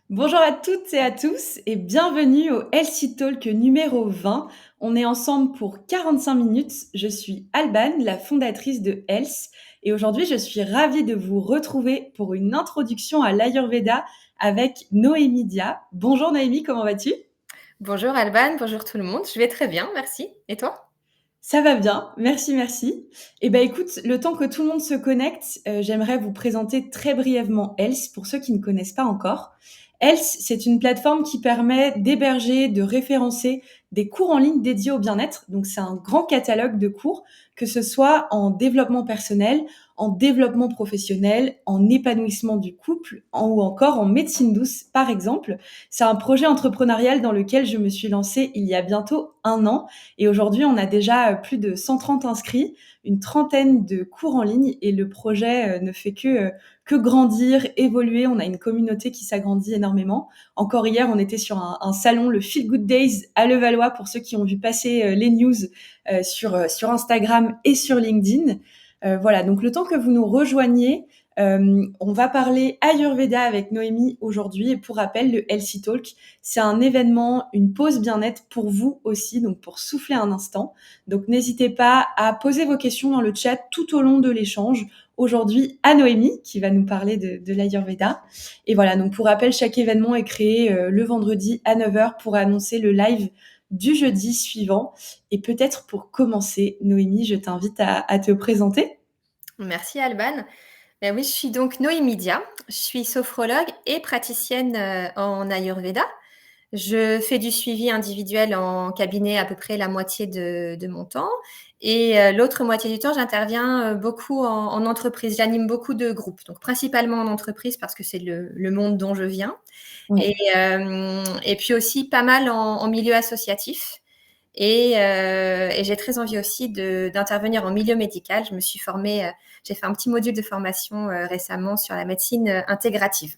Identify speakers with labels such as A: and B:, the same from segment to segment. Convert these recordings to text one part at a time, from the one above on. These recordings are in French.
A: Bonjour à toutes et à tous et bienvenue au Healthy Talk numéro 20. On est ensemble pour 45 minutes. Je suis Alban, la fondatrice de Health et aujourd'hui je suis ravie de vous retrouver pour une introduction à l'Ayurveda avec Noémie Dia. Bonjour Noémie, comment vas-tu?
B: Bonjour Alban, bonjour tout le monde. Je vais très bien, merci. Et toi?
A: Ça va bien, merci, merci. Eh ben écoute, le temps que tout le monde se connecte, j'aimerais vous présenter très brièvement Else pour ceux qui ne connaissent pas encore. Else, c'est une plateforme qui permet d'héberger, de référencer des cours en ligne dédiés au bien-être. Donc c'est un grand catalogue de cours, que ce soit en développement personnel, en développement professionnel, en épanouissement du couple, ou encore en médecine douce, par exemple. C'est un projet entrepreneurial dans lequel je me suis lancée il y a bientôt un an et aujourd'hui, on a déjà plus de 130 inscrits, une trentaine de cours en ligne et le projet ne fait que grandir, évoluer. On a une communauté qui s'agrandit énormément. Encore hier, on était sur un salon, le Feel Good Days à Levallois, pour ceux qui ont vu passer les news sur Instagram et sur LinkedIn. Voilà, donc le temps que vous nous rejoigniez, on va parler Ayurveda avec Noémie aujourd'hui. Et pour rappel, le Healthy Talk, c'est un événement, une pause bien-être pour vous aussi, donc pour souffler un instant. Donc n'hésitez pas à poser vos questions dans le chat tout au long de l'échange. Aujourd'hui, à Noémie, qui va nous parler de l'Ayurveda. Et voilà, donc pour rappel, chaque événement est créé le vendredi à 9 heures pour annoncer le live du jeudi suivant. Et peut-être pour commencer, Noémie, je t'invite à te présenter.
B: Merci Alban. Ben oui, je suis donc Noémie Dia. Je suis sophrologue et praticienne en Ayurveda. Je fais du suivi individuel en cabinet à peu près la moitié de mon temps. Et l'autre moitié du temps, j'interviens beaucoup en entreprise. J'anime beaucoup de groupes, donc principalement en entreprise parce que c'est le monde dont je viens.
A: Ouais.
B: Et puis aussi pas mal en milieu associatif. Et j'ai très envie aussi d'intervenir en milieu médical. Je me suis formée, j'ai fait un petit module de formation récemment sur la médecine intégrative.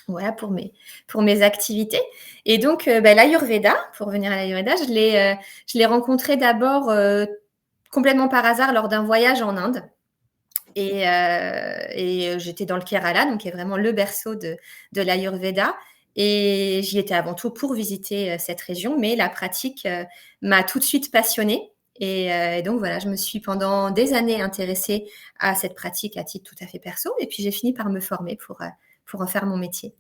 B: Voilà pour mes activités. Et donc, l'Ayurveda, pour revenir à l'Ayurveda, je l'ai rencontré d'abord complètement par hasard lors d'un voyage en Inde. Et j'étais dans le Kerala, donc qui est vraiment le berceau de l'Ayurveda. Et j'y étais avant tout pour visiter cette région, mais la pratique m'a tout de suite passionnée. Et donc voilà, je me suis pendant des années intéressée à cette pratique à titre tout à fait perso. Et puis j'ai fini par me former pour en faire mon métier.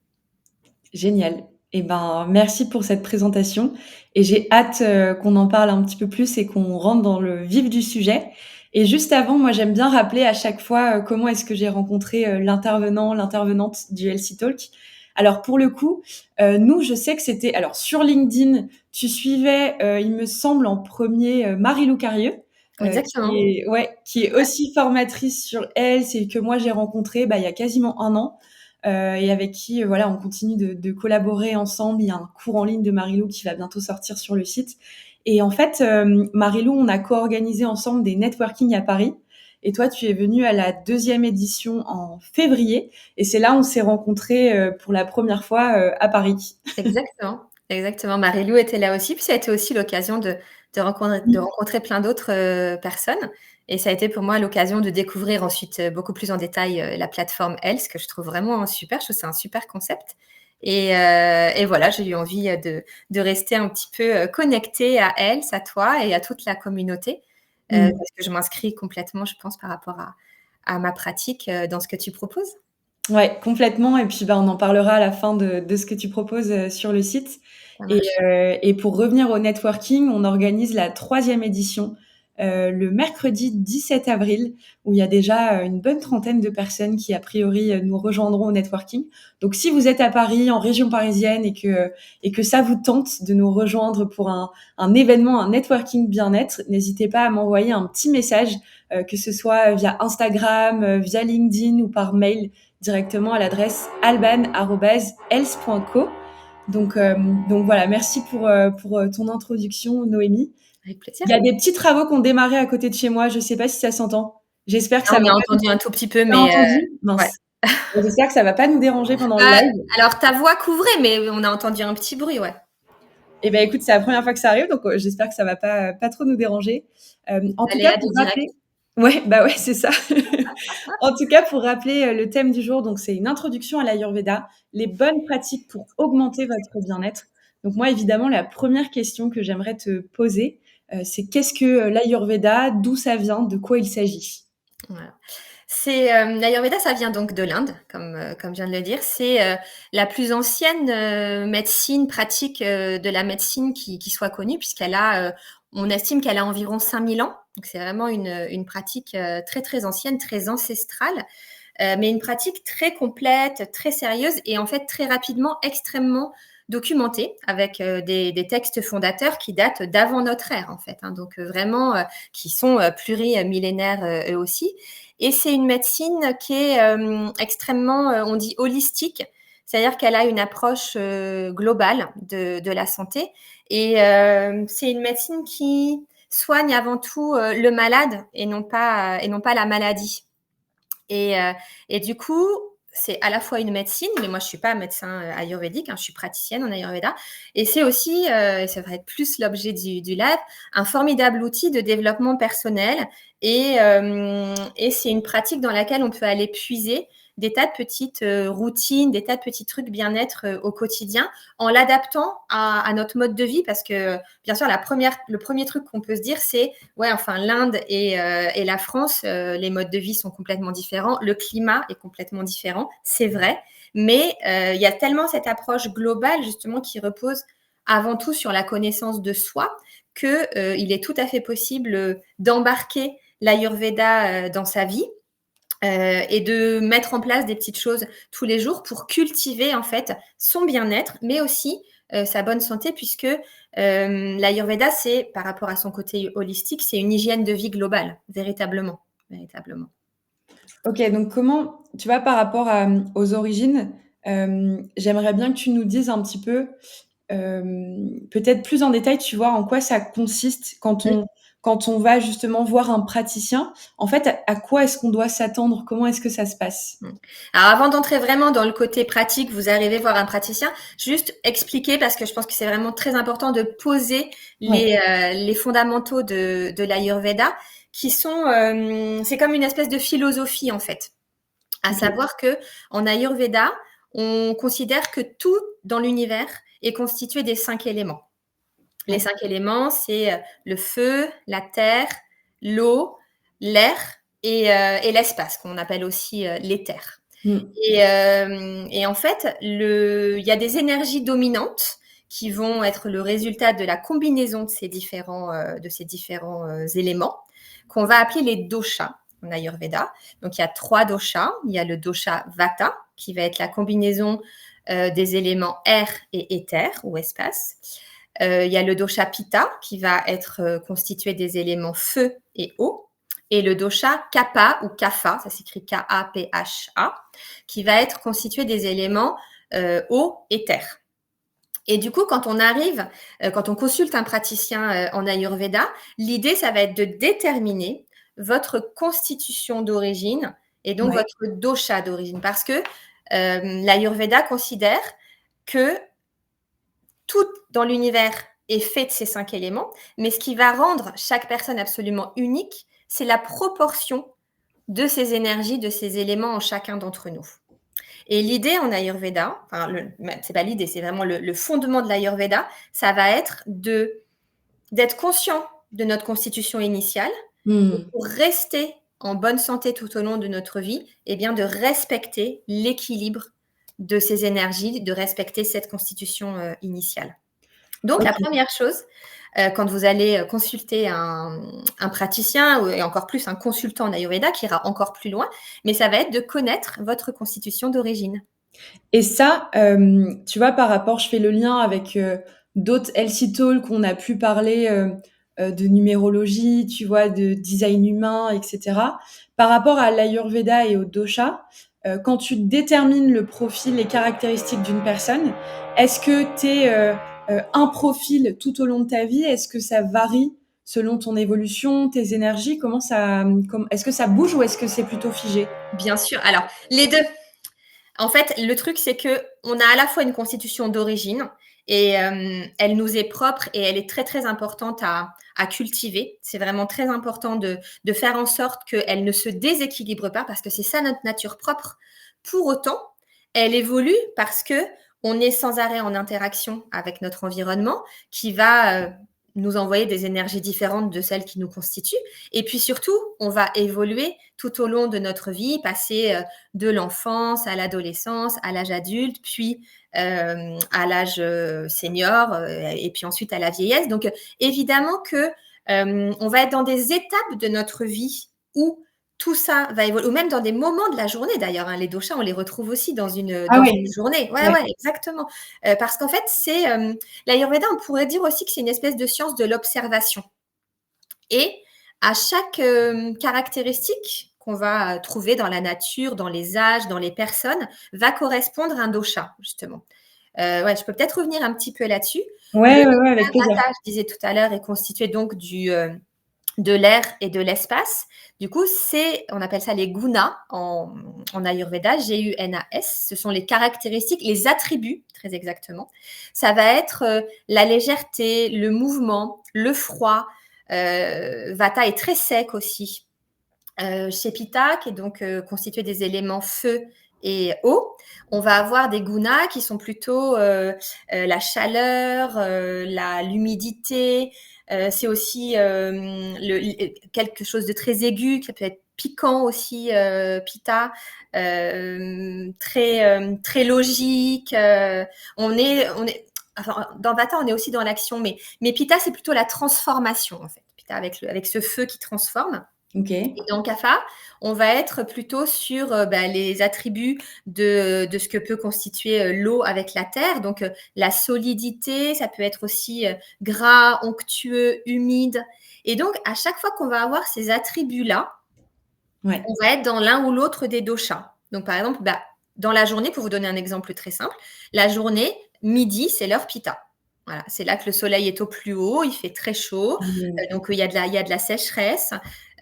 A: Génial. Eh ben, merci pour cette présentation et j'ai hâte qu'on en parle un petit peu plus et qu'on rentre dans le vif du sujet. Et juste avant, moi, j'aime bien rappeler à chaque fois comment est-ce que j'ai rencontré l'intervenant, l'intervenante du LC Talk. Alors pour le coup, nous, je sais que c'était alors sur LinkedIn, tu suivais, il me semble en premier Marie-Lou Carieux, qui
B: Exactement.
A: est ouais, qui est aussi formatrice sur Health et que moi j'ai rencontré il y a quasiment un an. Et avec qui voilà, on continue de collaborer ensemble. Il y a un cours en ligne de Marilou qui va bientôt sortir sur le site. Et en fait, Marilou, on a co-organisé ensemble des networking à Paris. Et toi, tu es venue à la deuxième édition en février. Et c'est là où on s'est rencontrés pour la première fois à Paris.
B: Exactement, exactement. Marie-Lou était là aussi, puis ça a été aussi l'occasion de rencontrer plein d'autres personnes. Et ça a été pour moi l'occasion de découvrir ensuite beaucoup plus en détail la plateforme Else, que je trouve vraiment super. Je trouve que c'est un super concept. Et voilà, j'ai eu envie de rester un petit peu connectée à Else, à toi et à toute la communauté,
A: Mm.
B: parce que je m'inscris complètement, je pense, par rapport à ma pratique dans ce que tu proposes.
A: Ouais, complètement. Et puis, on en parlera à la fin de ce que tu proposes sur le site.
B: Ça marche.
A: Et pour revenir au networking, on organise la troisième édition le mercredi 17 avril, où il y a déjà une bonne trentaine de personnes qui, a priori, nous rejoindront au networking. Donc, si vous êtes à Paris, en région parisienne, et que ça vous tente de nous rejoindre pour un événement, un networking bien-être, n'hésitez pas à m'envoyer un petit message, que ce soit via Instagram, via LinkedIn ou par mail directement à l'adresse alban@else.co. Donc voilà, merci pour ton introduction, Noémie.
B: Avec
A: Il
B: plaisir.
A: y a des petits travaux qui ont démarré à côté de chez moi. Je sais pas si ça s'entend. J'espère que
B: Là,
A: ça
B: on
A: va
B: a
A: pas nous...
B: entendu un tout petit peu,
A: T'as
B: mais
A: entendu?
B: ouais.
A: Mince. J'espère que ça va pas nous déranger pendant le
B: Euh,
A: live.
B: alors, ta voix couvrait, mais on a entendu un petit bruit, ouais.
A: Eh ben écoute, c'est la première fois que ça arrive, donc j'espère que ça va pas trop nous déranger. En tout cas,
B: Aléa du
A: pour
B: direct.
A: rappeler, Ouais, bah, ouais, c'est ça. En tout cas, pour rappeler, le thème du jour, donc c'est une introduction à l'Ayurveda, les bonnes pratiques pour augmenter votre bien-être. Donc moi, évidemment, la première question que j'aimerais te poser, c'est qu'est-ce que, l'Ayurveda? D'où ça vient? De quoi il s'agit?
B: Voilà. C'est, l'Ayurveda, ça vient donc de l'Inde, comme je viens de le dire. C'est, la plus ancienne, médecine pratique, de la médecine qui soit connue puisqu'elle a, on estime qu'elle a environ 5 000 ans. Donc c'est vraiment une pratique, très, très ancienne, très ancestrale, mais une pratique très complète, très sérieuse et en fait très rapidement extrêmement documentée avec, des textes fondateurs qui datent d'avant notre ère en fait, hein. Donc, vraiment, qui sont, plurimillénaires, eux aussi et c'est une médecine qui est, extrêmement, on dit holistique. C'est-à-dire qu'elle a une approche, globale de la santé et c'est une médecine qui soigne avant tout, le malade et non pas la maladie. Et, heu et du coup, c'est à la fois une médecine, mais moi je suis pas médecin, ayurvédique, hein, je suis praticienne en ayurveda et c'est aussi, et ça va être plus l'objet du live, un formidable outil de développement personnel et c'est une pratique dans laquelle on peut aller puiser des tas de petites, routines, des tas de petits trucs bien-être, au quotidien, en l'adaptant à notre mode de vie parce que, bien sûr, le premier truc qu'on peut se dire, c'est: «Ouais, enfin l'Inde et la France, les modes de vie sont complètement différents. Le climat est complètement différent, c'est vrai. Mais il y a tellement cette approche globale justement qui repose avant tout sur la connaissance de soi que il est tout à fait possible d'embarquer l'Ayurveda dans sa vie et de mettre en place des petites choses tous les jours pour cultiver en fait son bien-être, mais aussi sa bonne santé, puisque l'Ayurveda, c'est par rapport à son côté holistique, c'est une hygiène de vie globale, véritablement, véritablement.
A: OK, donc comment tu vois, par rapport à, aux origines, j'aimerais bien que tu nous dises un petit peu, peut-être plus en détail, tu vois, en quoi ça consiste quand on va justement voir un praticien. En fait, à quoi est-ce qu'on doit s'attendre? Comment est-ce que ça se passe?
B: Mmh. Alors avant d'entrer vraiment dans le côté pratique, vous arrivez voir un praticien, juste expliquer parce que je pense que c'est vraiment très important de poser
A: Ouais,
B: les fondamentaux de l'Ayurveda qui sont, c'est comme une espèce de philosophie en fait. À
A: OK.
B: savoir que en Ayurveda, on considère que tout dans l'univers est constitué des 5 éléments. Les
A: Ouais.
B: 5 éléments, c'est, le feu, la terre, l'eau, l'air et l'espace qu'on appelle aussi, l'éther.
A: Mmh.
B: Et en fait, il y a des énergies dominantes qui vont être le résultat de la combinaison de ces différents, éléments qu'on va appeler les doshas en Ayurveda. Donc il y a 3 doshas. Il y a le dosha Vata qui va être la combinaison, des éléments air et éther ou espace. Il y a le dosha Pitta qui va être, constitué des éléments feu et eau et le dosha Kapha ou Kapha, ça s'écrit Kapha, qui va être constitué des éléments, eau et terre. Et du coup, quand on consulte un praticien, en Ayurveda, l'idée, ça va être de déterminer votre constitution d'origine et donc
A: Ouais.
B: votre dosha d'origine. Parce que, l'Ayurveda considère que tout dans l'univers est fait de ces 5 éléments, mais ce qui va rendre chaque personne absolument unique, c'est la proportion de ces énergies, de ces éléments en chacun d'entre nous. Et l'idée en Ayurveda, enfin, c'est pas l'idée, c'est vraiment le fondement de l'Ayurveda, ça va être d'être conscient de notre constitution initiale et
A: Mmh.
B: pour rester en bonne santé tout au long de notre vie, eh bien de respecter l'équilibre de ces énergies, de respecter cette constitution initiale. Donc la
A: OK.
B: première chose, quand vous allez, consulter un praticien ou et encore plus un consultant en Ayurveda qui ira encore plus loin, mais ça va être de connaître votre constitution d'origine.
A: Et ça, tu vois, par rapport je fais le lien avec, d'autres Healthy Talk où on a pu parler, de numérologie, tu vois, de design humain et cetera. Par rapport à l'Ayurveda et au dosha, quand tu détermines le profil, les caractéristiques d'une personne, est-ce que tu es, un profil tout au long de ta vie? Est-ce que ça varie selon ton évolution, tes énergies? Comment ça, est-ce que ça bouge ou est-ce que c'est plutôt figé?
B: Bien sûr, alors les 2. En fait, le truc, c'est que on a à la fois une constitution d'origine Et elle nous est propre et elle est très, très importante à cultiver. C'est vraiment très important de faire en sorte qu'elle ne se déséquilibre pas parce que c'est ça notre nature propre. Pour autant, elle évolue parce que on est sans arrêt en interaction avec notre environnement qui va nous envoyer des énergies différentes de celles qui nous constituent. Et puis surtout, on va évoluer tout au long de notre vie, passer de l'enfance à l'adolescence, à l'âge adulte, puis à l'âge senior et puis ensuite à la vieillesse. Donc, évidemment que on va être dans des étapes de notre vie où tout ça va évoluer, ou même dans des moments de la journée d'ailleurs. Hein, les doshas, on les retrouve aussi dans
A: Ah
B: dans
A: oui,
B: une journée. Ouais, ouais, exactement. Parce qu'en fait, c'est l'Ayurveda, on pourrait dire aussi que c'est une espèce de science de l'observation. Et à chaque caractéristique qu'on va trouver dans la nature, dans les âges, dans les personnes, va correspondre un dosha, justement. Ouais, je peux peut-être revenir un petit peu là-dessus. Le
A: ouais, ouais, ouais, avec plaisir.
B: vata, je disais tout à l'heure, est constitué donc de l'air et de l'espace. Du coup, on appelle ça les gunas en Ayurveda, G-U-N-A-S. Ce sont les caractéristiques, les attributs, très exactement. Ça va être la légèreté, le mouvement, le froid. Vata est très sec aussi. Chez Pitta, qui est donc constitué des éléments feu et eau, on va avoir des gunas qui sont plutôt la chaleur, l'humidité. C'est aussi quelque chose de très aigu, qui peut être piquant aussi, Pitta, très logique. Enfin, dans Vata, on est aussi dans l'action, mais Pitta, c'est plutôt la transformation, en fait. Pitta avec ce feu qui transforme.
A: Ok.
B: Et dans Kapha, on va être plutôt sur les attributs de ce que peut constituer l'eau avec la terre. Donc, la solidité, ça peut être aussi gras, onctueux, humide. Et donc, à chaque fois qu'on va avoir ces attributs-là,
A: Ouais.
B: on va être dans l'un ou l'autre des doshas. Donc, par exemple, dans la journée, pour vous donner un exemple très simple, la journée, midi, c'est l'heure Pitta. Voilà, c'est là que le soleil est au plus haut, il fait très chaud, donc il y a de la sécheresse.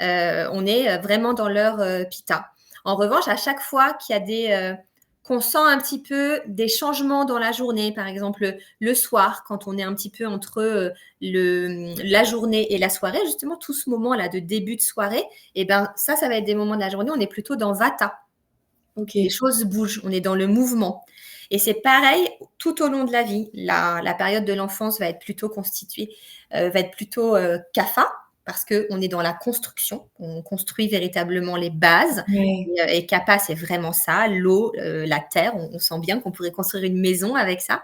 B: On est vraiment dans l'heure Pitta. En revanche, à chaque fois qu'il y a qu'on sent un petit peu des changements dans la journée, par exemple le soir, quand on est un petit peu entre la journée et la soirée, justement tout ce moment-là de début de soirée, et ben ça va être des moments de la journée, on est plutôt dans Vata.
A: Ok.
B: Les choses bougent, on est dans le mouvement. Et c'est pareil tout au long de la vie. La période de l'enfance va être plutôt constituée, va être plutôt Kapha, parce qu'on est dans la construction, on construit véritablement les bases.
A: Ouais.
B: Et Kapha, c'est vraiment ça, l'eau, la terre, on sent bien qu'on pourrait construire une maison avec ça.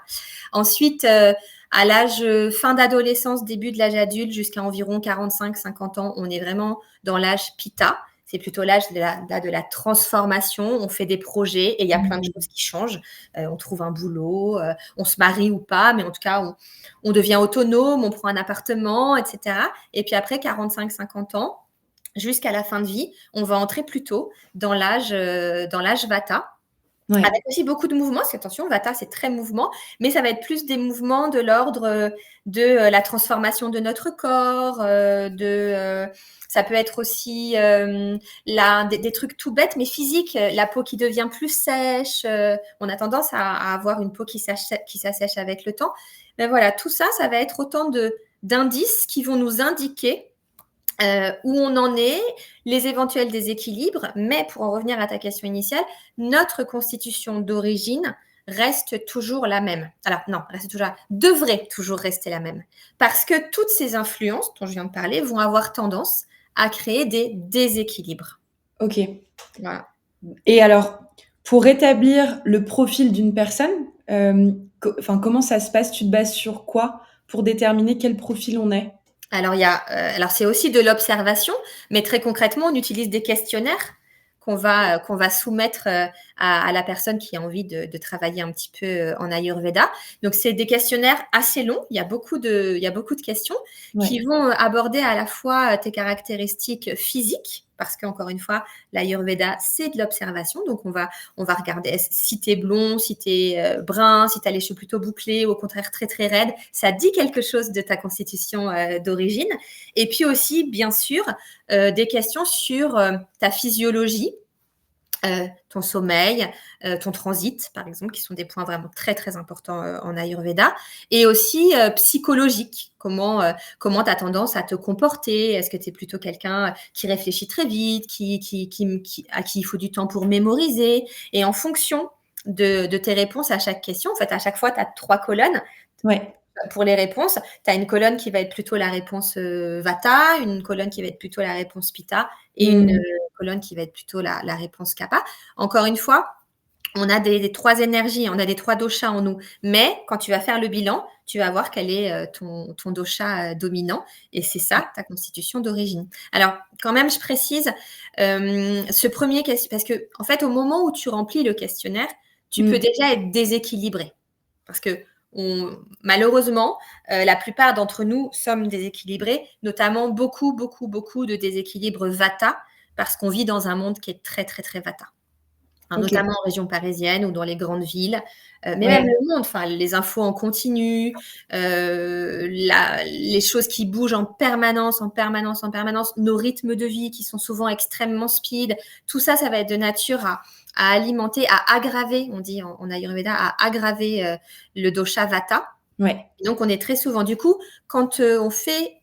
B: Ensuite, à l'âge fin d'adolescence, début de l'âge adulte, jusqu'à environ 45-50 ans, on est vraiment dans l'âge Pitta. C'est plutôt l'âge de la transformation. On fait des projets et il y a plein de choses qui changent. On trouve un boulot, on se marie ou pas, mais en tout cas, on devient autonome, on prend un appartement, etc. Et puis après 45-50 ans, jusqu'à la fin de vie, on va entrer plutôt dans l'âge Vata.
A: Ouais.
B: Avec aussi beaucoup de mouvements, parce qu'attention, Vata, c'est très mouvement, mais ça va être plus des mouvements de l'ordre de la transformation de notre corps, ça peut être aussi des trucs tout bêtes, mais physiques, la peau qui devient plus sèche, on a tendance à avoir une peau qui s'assèche avec le temps. Mais voilà, tout ça, ça va être autant d'indices qui vont nous indiquer où on en est, les éventuels déséquilibres, mais pour en revenir à ta question initiale, notre constitution d'origine reste toujours la même. Alors non, devrait toujours rester la même. Parce que toutes ces influences dont je viens de parler vont avoir tendance à créer des déséquilibres.
A: Ok.
B: Voilà.
A: Et alors, pour rétablir le profil d'une personne, comment ça se passe? Tu te bases sur quoi pour déterminer quel profil on est?
B: Alors, alors c'est aussi de l'observation, mais très concrètement, on utilise des questionnaires qu'on va soumettre à la personne qui a envie de travailler un petit peu en Ayurveda. Donc, c'est des questionnaires assez longs. Il y a beaucoup de questions qui vont aborder à la fois tes caractéristiques physiques, parce qu'encore une fois, l'Ayurveda, c'est de l'observation. Donc, on va regarder si tu es blond, si tu es brun, si tu as les cheveux plutôt bouclés, ou au contraire très, très raides. Ça dit quelque chose de ta constitution d'origine. Et puis aussi, bien sûr, des questions sur ta physiologie. ton sommeil, ton transit, par exemple, qui sont des points vraiment très, très importants en Ayurveda. Et aussi psychologique. Comment tu as tendance à te comporter? Est-ce que tu es plutôt quelqu'un qui réfléchit très vite, à qui il faut du temps pour mémoriser? Et en fonction de tes réponses à chaque question, en fait, à chaque fois, tu as 3 colonnes.
A: Ouais.
B: Pour les réponses, tu as une colonne qui va être plutôt la réponse Vata, une colonne qui va être plutôt la réponse Pitta et une
A: Mmh.
B: colonne qui va être plutôt la réponse Kapha. Encore une fois, on a des 3 énergies, on a des 3 doshas en nous. Mais quand tu vas faire le bilan, tu vas voir quel est ton dosha dominant. Et c'est ça, ta constitution d'origine. Alors, quand même, je précise, ce premier questionnaire, parce que, en fait, au moment où tu remplis le questionnaire, tu peux
A: Mmh.
B: déjà être déséquilibré. Parce que malheureusement, la plupart d'entre nous sommes déséquilibrés, notamment beaucoup, beaucoup, beaucoup de déséquilibre Vata, parce qu'on vit dans un monde qui est très, très, très Vata. Hein,
A: OK.
B: notamment en région parisienne ou dans les grandes villes, mais même
A: Ouais.
B: le monde, enfin les infos en continu, les choses qui bougent en permanence, en permanence, en permanence, nos rythmes de vie qui sont souvent extrêmement speed, tout ça, ça va être de nature à alimenter, à aggraver, on dit en Ayurveda, à aggraver le dosha Vata.
A: Ouais.
B: Et donc, on est très souvent, du coup, quand on fait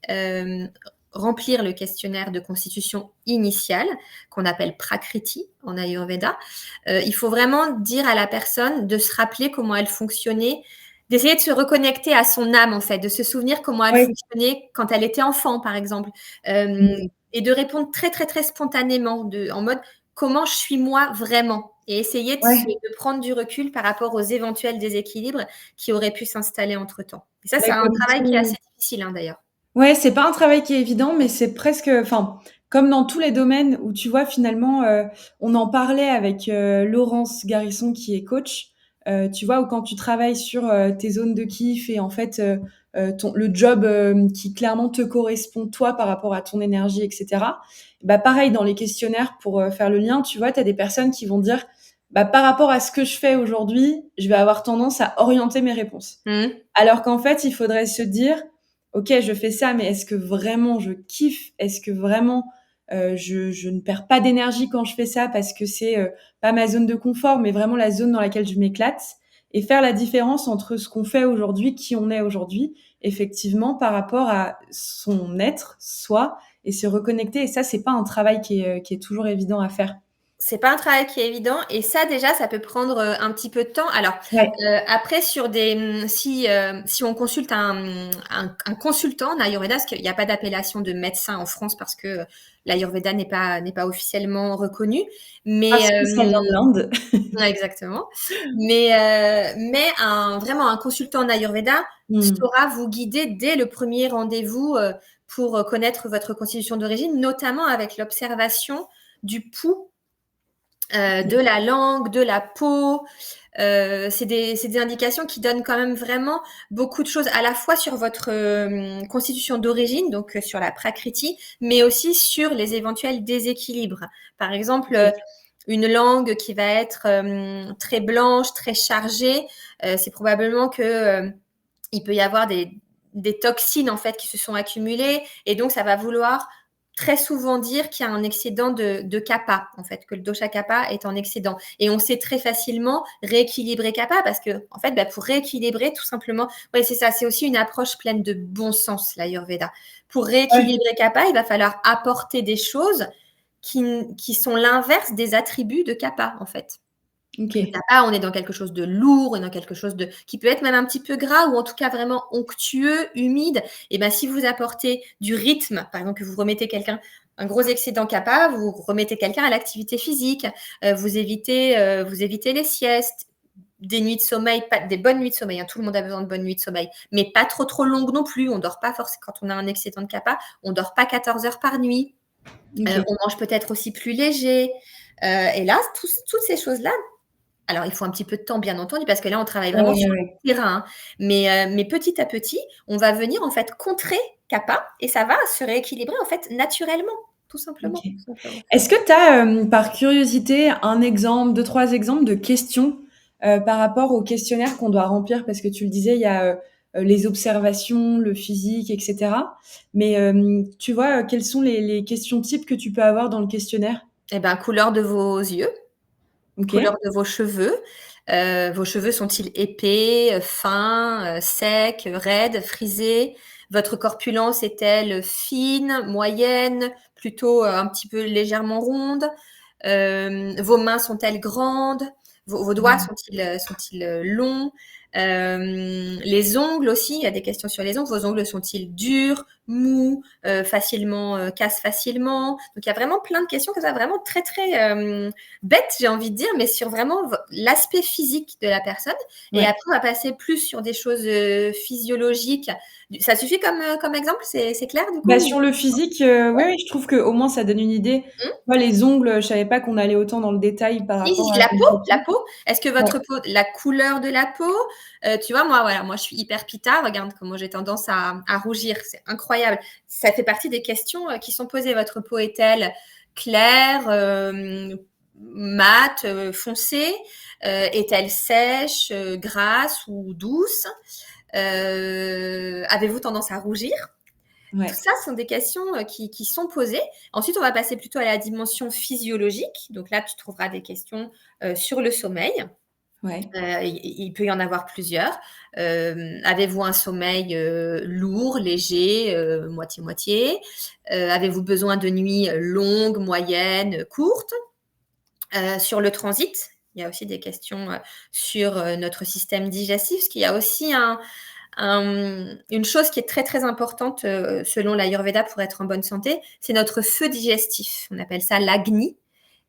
B: remplir le questionnaire de constitution initiale, qu'on appelle Prakriti en Ayurveda, il faut vraiment dire à la personne de se rappeler comment elle fonctionnait, d'essayer de se reconnecter à son âme, en fait, de se souvenir comment elle
A: Ouais.
B: fonctionnait quand elle était enfant, par exemple,
A: Mmh.
B: et de répondre très, très, très spontanément, en mode comment je suis moi vraiment, et essayer
A: Ouais.
B: de prendre du recul par rapport aux éventuels déséquilibres qui auraient pu s'installer entre-temps. Et ça, c'est
A: Ouais,
B: un
A: comme
B: travail qui est assez
A: tout.
B: difficile, hein, d'ailleurs.
A: Ouais, c'est pas un travail qui est évident, mais c'est presque, enfin, comme dans tous les domaines où tu vois finalement, on en parlait avec, Laurence Garrison qui est coach, tu vois? Où quand tu travailles sur, tes zones de kiff et en fait, ton le job, qui clairement te correspond toi par rapport à ton énergie et cetera. Bah, pareil dans les questionnaires pour, faire le lien, tu vois? Tu as des personnes qui vont dire: «Bah, par rapport à ce que je fais aujourd'hui, je vais avoir tendance à orienter mes réponses».
B: Mmh.
A: Alors qu'en fait, il faudrait se dire: «OK, je fais ça, mais est-ce que vraiment je kiffe? Est-ce que vraiment, je ne perds pas d'énergie quand je fais ça parce que c'est, pas ma zone de confort, mais vraiment la zone dans laquelle je m'éclate?» Et faire la différence entre ce qu'on fait aujourd'hui, qui on est aujourd'hui, effectivement, par rapport à son être, soi et se reconnecter et ça, c'est pas un travail qui est toujours évident à faire.
B: C'est pas un travail qui est évident, et ça déjà, ça peut prendre un petit peu de temps. Alors
A: Ouais.
B: après, si on consulte un consultant en Ayurveda, parce qu'il n'y a pas d'appellation de médecin en France parce que l'Ayurveda n'est pas officiellement reconnu, mais
A: Parce que ça vient de l'Inde.
B: ouais, exactement. Mais vraiment un consultant en Ayurveda
A: Mmh.
B: saura vous guider dès le premier rendez-vous pour connaître votre constitution d'origine, notamment avec l'observation du pouls, de la langue, de la peau. C'est des indications qui donnent quand même vraiment beaucoup de choses, à la fois sur votre constitution d'origine, donc sur la prakriti, mais aussi sur les éventuels déséquilibres. Par exemple,
A: OK.
B: une langue qui va être très blanche, très chargée, c'est probablement que il peut y avoir des toxines en fait qui se sont accumulées, et donc ça va vouloir très souvent dire qu'il y a un excédent de kapha, en fait, que le dosha kapha est en excédent. Et on sait très facilement rééquilibrer kapha parce que, en fait, pour rééquilibrer, tout simplement, ouais, c'est ça, c'est aussi une approche pleine de bon sens, l'Ayurveda. Pour
A: Ouais.
B: rééquilibrer kapha, il va falloir apporter des choses qui sont l'inverse des attributs de kapha, en fait. Le
A: OK.
B: kapha, on est dans quelque chose de lourd, on est dans quelque chose qui peut être même un petit peu gras, ou en tout cas vraiment onctueux, humide. Et ben, si vous apportez du rythme, par exemple que vous remettez un gros excédent kapha, vous remettez quelqu'un à l'activité physique, vous évitez les siestes, des nuits de sommeil, des bonnes nuits de sommeil, hein, tout le monde a besoin de bonnes nuits de sommeil, mais pas trop trop longues non plus. On dort pas forcément quand on a un excédent de kapha, on dort pas 14 heures par nuit.
A: OK.
B: On mange peut-être aussi plus léger. Et là, toutes ces choses-là, alors, il faut un petit peu de temps, bien entendu, parce que là, on travaille
A: Ouais,
B: vraiment
A: ouais,
B: sur
A: ouais.
B: le terrain, hein. Mais petit à petit, on va venir, en fait, contrer kapha, et ça va se rééquilibrer, en fait, naturellement, tout simplement,
A: OK.
B: tout simplement.
A: Est-ce que tu as, par curiosité, un exemple, deux, trois exemples de questions, par rapport au questionnaire qu'on doit remplir? Parce que tu le disais, il y a, les observations, le physique et cetera. Mais, tu vois, quelles sont les questions types que tu peux avoir dans le questionnaire?
B: Eh ben, couleur de vos yeux.
A: OK.
B: couleur de vos cheveux sont-ils épais, fins, secs, raides, frisés? Votre corpulence est-elle fine, moyenne, plutôt un petit peu légèrement ronde? Vos mains sont-elles grandes? Vos doigts
A: Mmh.
B: sont-ils longs? Les ongles aussi, il y a des questions sur les ongles. Vos ongles sont-ils durs, mous, cassent facilement? Donc il y a vraiment plein de questions comme ça, vraiment très très bêtes, j'ai envie de dire, mais sur vraiment l'aspect physique de la personne. Et
A: Ouais.
B: après, on va passer plus sur des choses physiologiques. Ça suffit comme exemple? C'est clair du
A: Bah,
B: coup?
A: sur le physique, oui, oui, je trouve qu'au moins ça donne une idée.
B: Mmh.
A: Moi, les ongles, je savais pas qu'on allait autant dans le détail par
B: Si, si,
A: rapport
B: si,
A: à la
B: la
A: compléxion.
B: peau. Est-ce que
A: Ouais.
B: votre peau, la couleur de la peau, tu vois, moi, voilà, moi, je suis hyper pita. Regarde comment j'ai tendance à rougir. C'est incroyable. Ça fait partie des questions qui sont posées. Votre peau est-elle claire, mate, foncée? Est-elle sèche, grasse ou douce? Avez-vous tendance à rougir? Tout
A: Ouais.
B: ça sont des questions qui sont posées. Ensuite, on va passer plutôt à la dimension physiologique. Donc là, tu trouveras des questions sur le sommeil.
A: Ouais.
B: Il peut y en avoir plusieurs. Avez-vous un sommeil lourd, léger, moitié-moitié? Avez-vous besoin de nuits longues, moyennes, courtes? Sur le transit, il y a aussi des questions sur notre système digestif, parce qu'il y a aussi une chose qui est très très importante selon l'Ayurveda pour être en bonne santé, c'est notre feu digestif. On appelle ça l'agni.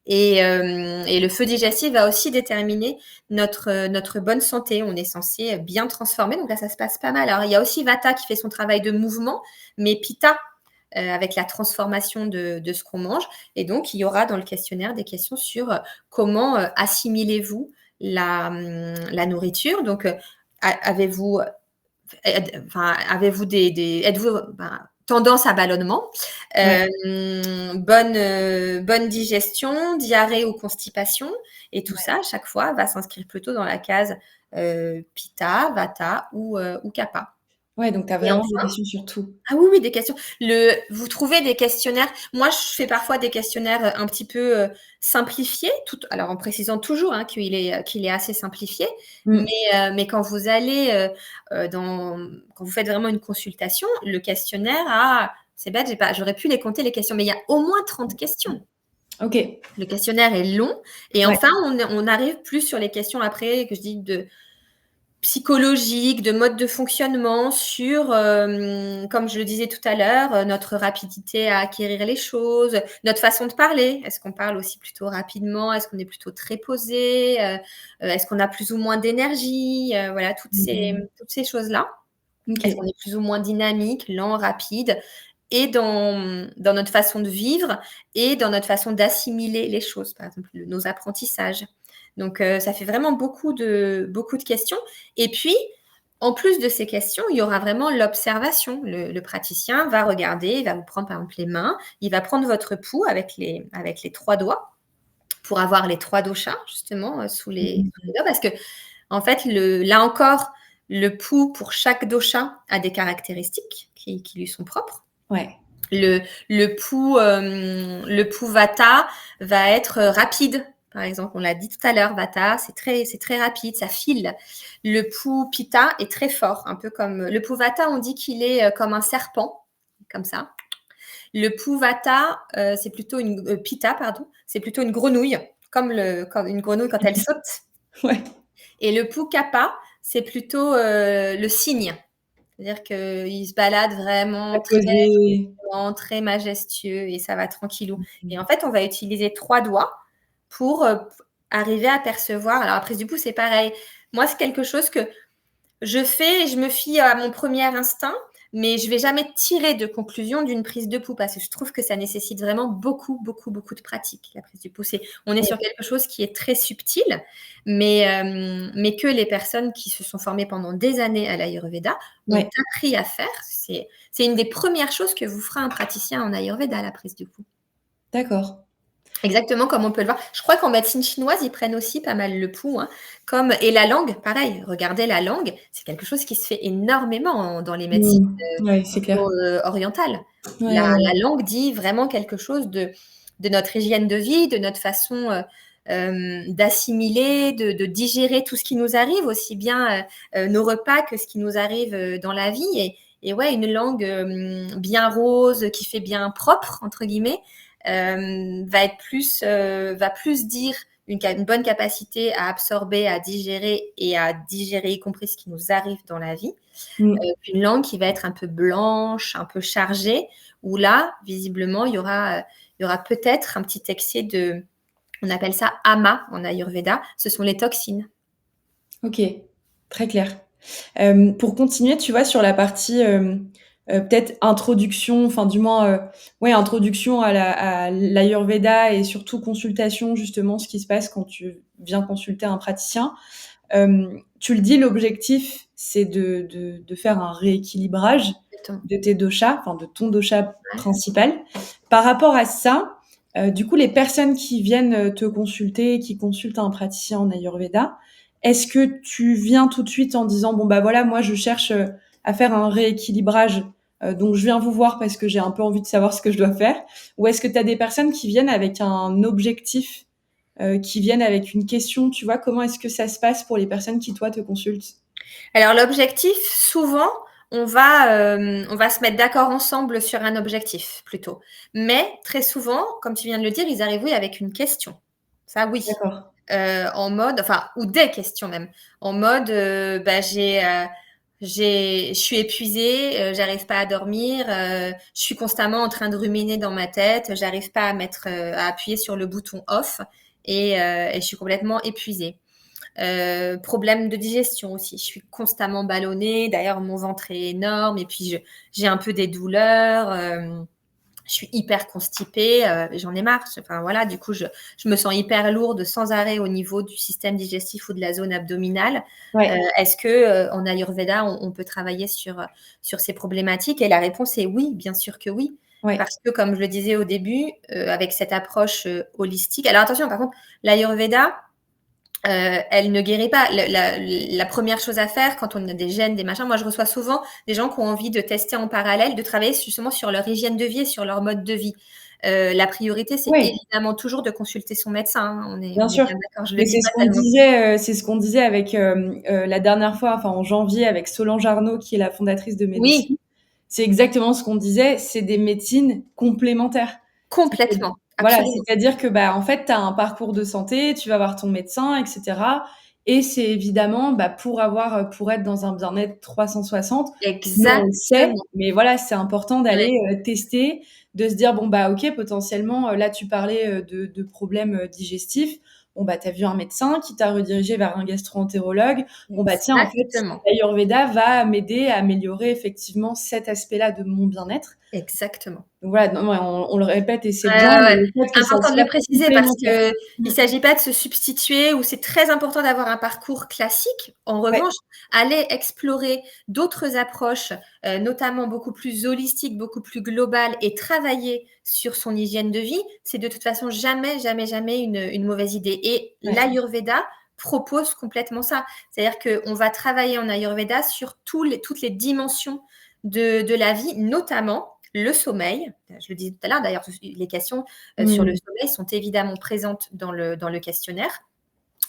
B: Et le feu digestif va aussi déterminer notre bonne santé. On est censé bien transformer. Donc là, ça se passe pas mal. Alors, il y a aussi Vata qui fait son travail de mouvement, mais Pitta avec la transformation de ce qu'on mange. Et donc, il y aura dans le questionnaire des questions sur comment assimilez-vous la nourriture. Donc, avez-vous avez-vous êtes-vous tendance à ballonnement,
A: Ouais.
B: bonne digestion, diarrhée ou constipation, et tout
A: Ouais.
B: ça à chaque fois va s'inscrire plutôt dans la case Pitta, Vata ou Kapha.
A: Ouais, donc tu as
B: Et
A: vraiment des
B: enfin,
A: questions sur tout.
B: ah oui, oui, des questions. Vous trouvez des questionnaires. Moi, je fais parfois des questionnaires un petit peu simplifiés, alors en précisant toujours qu'il est assez simplifié. Mais,
A: Mmh.
B: mais quand vous allez quand vous faites vraiment une consultation, le questionnaire c'est bête, j'aurais pu les compter les questions, mais il y a au moins 30 questions.
A: OK.
B: Le questionnaire est long. Et
A: Ouais.
B: enfin, on arrive plus sur les questions après que je dis de psychologique, de mode de fonctionnement sur, comme je le disais tout à l'heure, notre rapidité à acquérir les choses, notre façon de parler. Est-ce qu'on parle aussi plutôt rapidement? Est-ce qu'on est plutôt très posé? Est-ce qu'on a plus ou moins d'énergie? Voilà,
A: Mmh mh.
B: toutes ces choses-là. Est-ce qu'on
A: OK.
B: est plus ou moins dynamique, lent, rapide? Et dans notre façon de vivre et dans notre façon d'assimiler les choses, par exemple, nos apprentissages. Donc, ça fait vraiment beaucoup de questions. Et puis, en plus de ces questions, il y aura vraiment l'observation. Le praticien va regarder, il va vous prendre par exemple les mains, il va prendre votre pouls avec les 3 doigts pour avoir les 3 doshas justement sous
A: Mmh
B: les
A: mh.
B: doigts. Parce que en fait, là encore, le pouls pour chaque dosha a des caractéristiques qui lui sont propres.
A: Ouais.
B: Le, le pouls vata va être rapide. Par exemple, on l'a dit tout à l'heure, vata, c'est très rapide, ça file. Le pouls pitta est très fort, un peu comme le pouls vata, on dit qu'il est comme un serpent, comme ça. Le pouls vata, c'est plutôt une pitta, pardon, c'est plutôt une grenouille, comme une grenouille quand elle saute.
A: Ouais.
B: Et le pouls kappa, c'est plutôt le cygne. C'est-à-dire qu'il se balade vraiment
A: À poser.
B: très majestueux et ça va tranquillou.
A: Mmh
B: Et
A: mh.
B: en fait, on va utiliser 3 doigts pour arriver à percevoir. Alors, la prise du pouls, c'est pareil. Moi, c'est quelque chose que je fais et je me fie à mon premier instinct, mais je vais jamais tirer de conclusion d'une prise de pouls parce que je trouve que ça nécessite vraiment beaucoup, beaucoup, beaucoup de pratique. La prise du pouls, on est
A: Ouais.
B: sur quelque chose qui est très subtil, mais que les personnes qui se sont formées pendant des années à l'Ayurveda ont
A: Ouais.
B: appris à faire. C'est une des premières choses que vous fera un praticien en Ayurveda, la prise du pouls.
A: D'accord.
B: Exactement comme on peut le voir. Je crois qu'en médecine chinoise, ils prennent aussi pas mal le pouls, hein, et la langue, pareil. Regardez la langue, c'est quelque chose qui se fait énormément dans les médecines
A: Mmh. Ouais, c'est clair.
B: plutôt orientales.
A: Ouais,
B: La
A: ouais, ouais.
B: langue dit vraiment quelque chose de notre hygiène de vie, de notre façon. d'assimiler, de digérer tout ce qui nous arrive, aussi bien nos repas que ce qui nous arrive dans la vie. Et ouais, une langue bien rose, qui fait bien propre, entre guillemets, va plus dire une bonne capacité à absorber, à digérer y compris ce qui nous arrive dans la vie, qu'une langue qui va être un peu blanche, un peu chargée, où là, visiblement, il y aura peut-être un petit excès on appelle ça ama en Ayurveda, ce sont les toxines.
A: Ok, très clair. Pour continuer, tu vois, sur la partie peut-être introduction, enfin du moins, introduction à l'Ayurveda et surtout consultation, justement, ce qui se passe quand tu viens consulter un praticien. Tu le dis, l'objectif, c'est de faire un rééquilibrage
B: Exactement.
A: de tes doshas, enfin de ton dosha principal. Par rapport à ça, du coup, les personnes qui viennent te consulter, qui consultent un praticien en Ayurveda, est-ce que tu viens tout de suite en disant, bon, bah voilà, moi, je cherche à faire un rééquilibrage, donc je viens vous voir parce que j'ai un peu envie de savoir ce que je dois faire? Ou est-ce que tu as des personnes qui viennent avec un objectif, qui viennent avec une question, tu vois? Comment est-ce que ça se passe pour les personnes qui, toi, te consultent?
B: Alors l'objectif, souvent, on va se mettre d'accord ensemble sur un objectif plutôt. Mais très souvent, comme tu viens de le dire, ils arrivent, oui, avec une question. Ça, oui.
A: D'accord.
B: En mode, enfin, ou des questions même. En mode, je suis épuisée, j'arrive pas à dormir, je suis constamment en train de ruminer dans ma tête, j'arrive pas à appuyer sur le bouton off et je suis complètement épuisée. Problème de digestion aussi. Je suis constamment ballonnée. D'ailleurs, mon ventre est énorme et puis j'ai un peu des douleurs. Je suis hyper constipée. J'en ai marre. Enfin voilà, du coup, je me sens hyper lourde sans arrêt au niveau du système digestif ou de la zone abdominale.
A: Ouais.
B: Est-ce que en Ayurveda, on peut travailler sur ces problématiques? Et la réponse est oui, bien sûr que oui.
A: Ouais.
B: Parce que, comme je le disais au début, avec cette approche holistique. Alors attention, par contre, l'Ayurveda, elle ne guérit pas. La première chose à faire quand on a des gènes, des machins, moi je reçois souvent des gens qui ont envie de tester en parallèle, de travailler justement sur leur hygiène de vie et sur leur mode de vie. La priorité, c'est
A: Oui,
B: évidemment toujours de consulter son médecin, hein. On est
A: bien sûr.
B: bien d'accord. Je le
A: Mais
B: dis pas tellement.
A: c'est ce qu'on disait avec la dernière fois, enfin en janvier, avec Solange Arnaud, qui est la fondatrice de
B: Oui,
A: Médecine. C'est exactement ce qu'on disait, c'est des médecines complémentaires. C'est-
B: complètement,
A: Voilà,
B: absolument.
A: c'est-à-dire que bah en fait, tu as un parcours de santé, tu vas voir ton médecin, etc. Et c'est évidemment bah, pour être dans un bien-être 360, nous on le sait,
B: Exactement.
A: mais voilà, c'est important
B: Ouais,
A: d'aller tester, de se dire bon bah ok, potentiellement, là tu parlais de problèmes digestifs. Bon bah t'as vu un médecin qui t'a redirigé vers un gastro-entérologue. Bon bah tiens, en fait,
B: exactement.
A: l'Ayurveda va m'aider à améliorer effectivement cet aspect-là de mon bien-être.
B: Exactement.
A: Donc voilà, non, ouais, on le répète et c'est
B: Ouais,
A: bien,
B: ouais,
A: mais
B: ouais.
A: le fait que ça
B: Important de le
A: soit
B: préciser parce
A: complémentaire.
B: que
A: Mmh.
B: il s'agit pas de se substituer ou c'est très important d'avoir un parcours classique. En
A: Ouais,
B: revanche, aller explorer d'autres approches, notamment beaucoup plus holistiques, beaucoup plus globales et travailler sur son hygiène de vie, c'est de toute façon jamais, jamais, jamais une mauvaise idée. Et
A: ouais.
B: l'Ayurveda propose complètement ça. C'est-à-dire qu'on va travailler en Ayurveda sur toutes les dimensions de la vie, notamment le sommeil. Je le disais tout à l'heure, d'ailleurs, les questions sur le
A: Mmh.
B: sommeil sont évidemment présentes dans le questionnaire.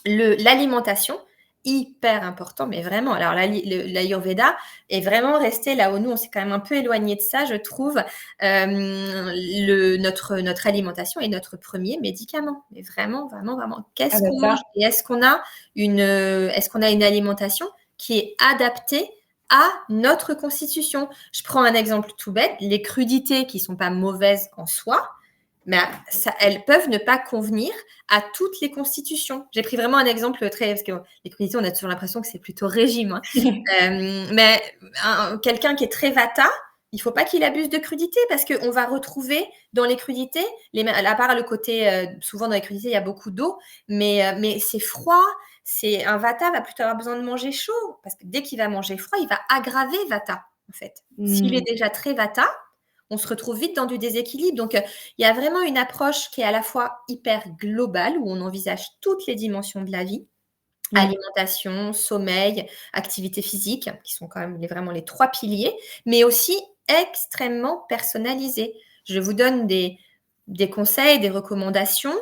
B: L'alimentation, hyper important, mais vraiment. Alors, l'Ayurveda est vraiment resté là où nous, on s'est quand même un peu éloigné de ça, je trouve. Notre alimentation est notre premier médicament. Mais vraiment, vraiment, vraiment.
A: Ah
B: Qu'est-ce
A: bah
B: qu'on
A: ça,
B: mange et est-ce qu'on a une alimentation qui est adaptée à notre constitution? Je prends un exemple tout bête, les crudités qui ne sont pas mauvaises en soi, mais elles peuvent ne pas convenir à toutes les constitutions. J'ai pris vraiment un exemple très, parce que les crudités, on a toujours l'impression que c'est plutôt régime, hein. Mais quelqu'un qui est très vata, il ne faut pas qu'il abuse de crudités parce qu'on va retrouver dans les crudités, à part le côté, souvent dans les crudités, il y a beaucoup d'eau, mais c'est froid. Un vata va plutôt avoir besoin de manger chaud parce que dès qu'il va manger froid, il va aggraver vata en fait. S'il est
A: mmh,
B: déjà très vata, on se retrouve vite dans du déséquilibre. Donc, il y a vraiment une approche qui est à la fois hyper globale, où on envisage toutes les dimensions de la vie,
A: ouais.
B: alimentation, sommeil, activité physique, qui sont quand même vraiment les 3 piliers, mais aussi extrêmement personnalisée. Je vous donne des conseils, des recommandations,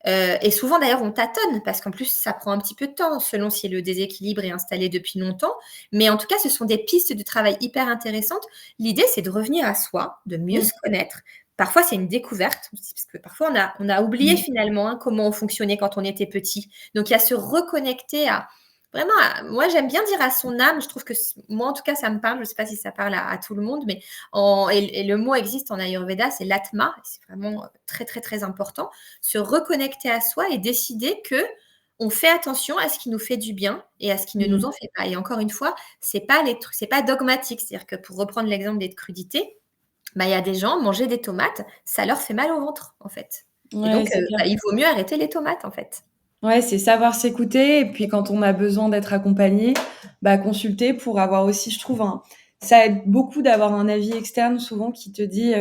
B: Et souvent, d'ailleurs, on tâtonne parce qu'en plus, ça prend un petit peu de temps selon si le déséquilibre est installé depuis longtemps. Mais en tout cas, ce sont des pistes de travail hyper intéressantes. L'idée, c'est de revenir à soi, de mieux
A: Mmh.
B: se connaître. Parfois, c'est une découverte, parce que parfois, on a oublié
A: Mmh.
B: finalement comment on fonctionnait quand on était petit. Donc, il y a se reconnecter à vraiment, moi, j'aime bien dire à son âme. Je trouve que moi, en tout cas, ça me parle. Je ne sais pas si ça parle à tout le monde, mais et le mot existe en Ayurveda, c'est l'atma. C'est vraiment très, très, très important. Se reconnecter à soi et décider que on fait attention à ce qui nous fait du bien et à ce qui ne nous
A: Mmh.
B: en fait pas. Et encore une fois, c'est pas dogmatique. C'est-à-dire que pour reprendre l'exemple des crudités, il y a des gens, manger des tomates, ça leur fait mal au ventre, en fait. Et
A: Ouais,
B: donc,
A: c'est clair.
B: il vaut mieux arrêter les tomates, en fait.
A: Ouais, c'est savoir s'écouter et puis quand on a besoin d'être accompagné, consulter pour avoir aussi, je trouve, ça aide beaucoup d'avoir un avis externe souvent qui te dit,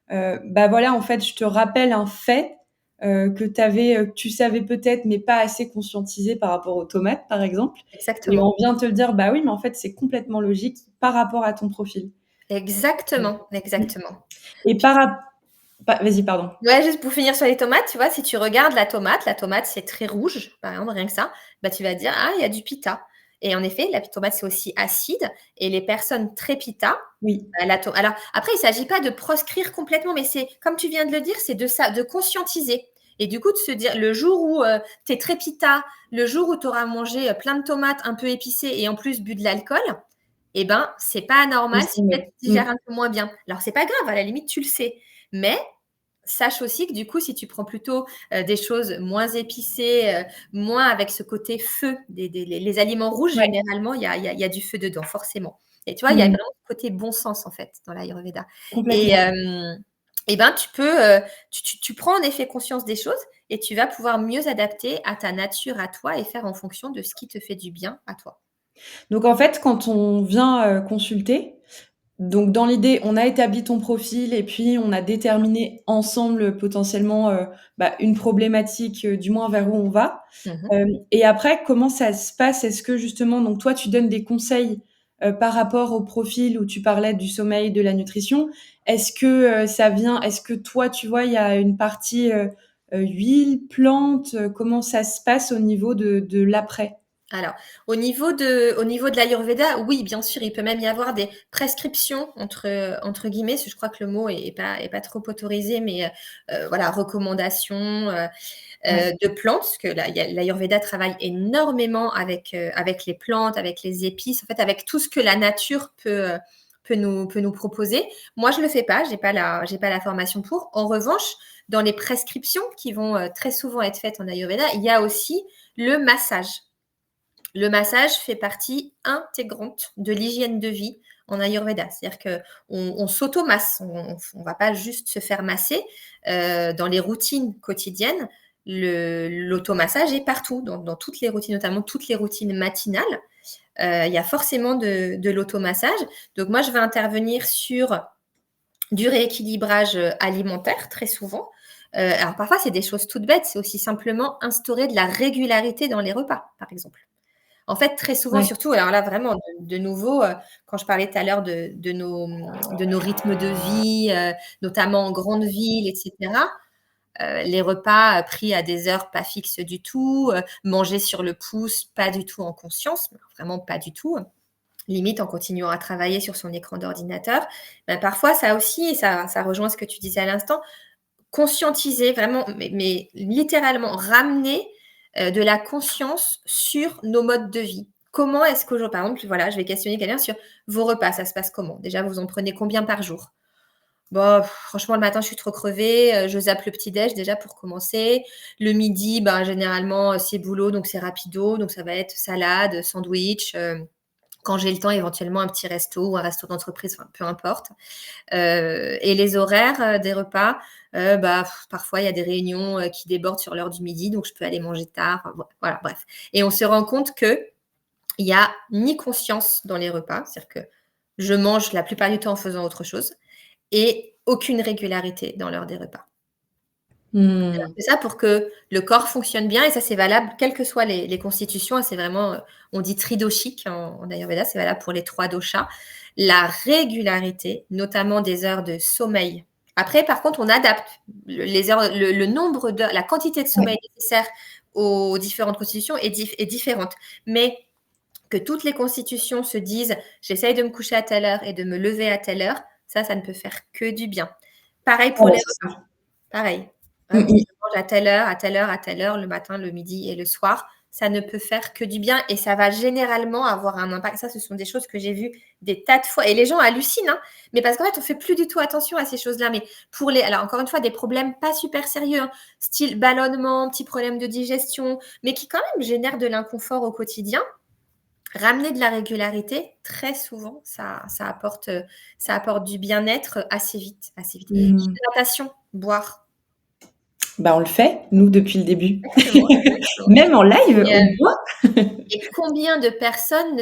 A: voilà, en fait, je te rappelle un fait, que tu savais peut-être, mais pas assez conscientisé par rapport aux tomates, par exemple et on
B: Exactement.
A: vient te le dire: «Bah oui, mais en fait, c'est complètement logique par rapport à ton profil».
B: Exactement,
A: Mmh
B: exactement.
A: et par rap vas-y, pardon.
B: Ouais, juste pour finir sur les tomates, tu vois, si tu regardes la tomate, c'est très rouge, par exemple, rien que ça, tu vas dire: «Ah, il y a du pitta» et en effet, la tomate, c'est aussi acide et les personnes très pitta,
A: Oui.
B: la to alors après, il s'agit pas de proscrire complètement, mais c'est comme tu viens de le dire, c'est de conscientiser et du coup, de se dire le jour où, tu es très pitta, le jour où tu auras mangé, plein de tomates un peu épicées et en plus bu de l'alcool c'est pas anormal si peut-être tu
A: Mmh.
B: digères un peu moins bien. Alors c'est pas grave, à la limite, tu le sais, mais sache aussi que du coup, si tu prends plutôt, des choses moins épicées, moins avec ce côté feu les aliments rouges
A: Ouais.
B: généralement, il y a du feu dedans, forcément et tu vois, il y a
A: Mmh.
B: vraiment ce côté bon sens, en fait, dans l'Ayurveda et
A: Complètement.
B: tu peux, tu prends en effet conscience des choses et tu vas pouvoir mieux adapter à ta nature, à toi et faire en fonction de ce qui te fait du bien à toi.
A: Donc en fait, quand on vient, consulter, donc dans l'idée, on a établi ton profil et puis on a déterminé ensemble potentiellement, une problématique, du moins vers où on va.
B: Mmh.
A: Et après comment ça se passe? Est-ce que justement donc toi tu donnes des conseils, par rapport au profil où tu parlais du sommeil, de la nutrition? Est-ce que toi tu vois, il y a une partie, huile, plantes, comment ça se passe au niveau de l'après?
B: Alors, au niveau de l'Ayurveda, oui, bien sûr, il peut même y avoir des «prescriptions» entre guillemets, parce que je crois que le mot est pas trop autorisé, mais voilà, recommandations,
A: Ouais.
B: de plantes, parce que l'Ayurveda travaille énormément avec les plantes, avec les épices, en fait, avec tout ce que la nature peut nous proposer. Moi, je le fais pas, j'ai pas la formation pour. En revanche, dans les prescriptions qui vont, très souvent être faites en Ayurveda, il y a aussi le massage. Le massage fait partie intégrante de l'hygiène de vie en Ayurveda. C'est-à-dire qu'on s'automasse, on ne va pas juste se faire masser. Dans les routines quotidiennes, l'automassage est partout, dans toutes les routines, notamment toutes les routines matinales. Il y a forcément de l'automassage. Donc moi, je vais intervenir sur du rééquilibrage alimentaire très souvent. Alors parfois, c'est des choses toutes bêtes. C'est aussi simplement instaurer de la régularité dans les repas, par exemple. En fait, très souvent,
A: Ouais.
B: surtout, alors là, vraiment, de nouveau, quand je parlais tout à l'heure de nos rythmes de vie, notamment en grande ville, et cetera, les repas, pris à des heures pas fixes du tout, mangés sur le pouce, pas du tout en conscience, vraiment pas du tout, limite en continuant à travailler sur son écran d'ordinateur. Parfois, ça aussi et ça rejoint ce que tu disais à l'instant, conscientiser vraiment, mais littéralement ramener, de la conscience sur nos modes de vie. Comment est-ce qu'aujourd'hui par exemple, voilà, je vais questionner quelqu'un sur vos repas, ça se passe comment? Déjà, vous en prenez combien par jour? Bah, franchement, le matin, je suis trop crevée, je zappe le petit déj déjà pour commencer. Le midi, généralement, c'est boulot, donc c'est rapido, donc ça va être salade, sandwich, quand j'ai le temps, éventuellement un petit resto ou un resto d'entreprise, enfin, peu importe. Et les horaires, des repas, parfois il y a des réunions, qui débordent sur l'heure du midi, donc je peux aller manger tard, voilà, bref. Et on se rend compte qu'il y a ni conscience dans les repas, c'est-à-dire que je mange la plupart du temps en faisant autre chose et aucune régularité dans l'heure des repas.
A: Mmh.
B: C'est ça pour que le corps fonctionne bien et ça, c'est valable quelles que soient les constitutions, hein, c'est vraiment, on dit tridoshique en Ayurveda, c'est valable pour les 3 doshas. La régularité, notamment des heures de sommeil Après, par contre, on adapte les heures, le nombre d'heures, la quantité de sommeil nécessaire aux différentes constitutions est différente. Mais que toutes les constitutions se disent j'essaye de me coucher à telle heure et de me lever à telle heure, ça ne peut faire que du bien. Pareil pour
A: Ouais,
B: les
A: c'est
B: repas.
A: ça.
B: Pareil.
A: Mmh
B: Hop,
A: mh.
B: je mange à telle heure, à telle heure, à telle heure, le matin, le midi et le soir. Ça ne peut faire que du bien et ça va généralement avoir un impact. Ça, ce sont des choses que j'ai vues des tas de fois. Et les gens hallucinent, hein, mais parce qu'en fait, on fait plus du tout attention à ces choses-là. Mais pour les, alors encore une fois, des problèmes pas super sérieux, hein, style ballonnement, petits problèmes de digestion, mais qui quand même génèrent de l'inconfort au quotidien. Ramener de la régularité, très souvent, ça apporte du bien-être assez vite, assez vite.
A: Mmh.
B: L'hydratation, boire.
A: Bah, on le fait, nous, depuis le début.
B: Exactement, exactement.
A: Même en live,
B: Et,
A: on boit.
B: et combien de personnes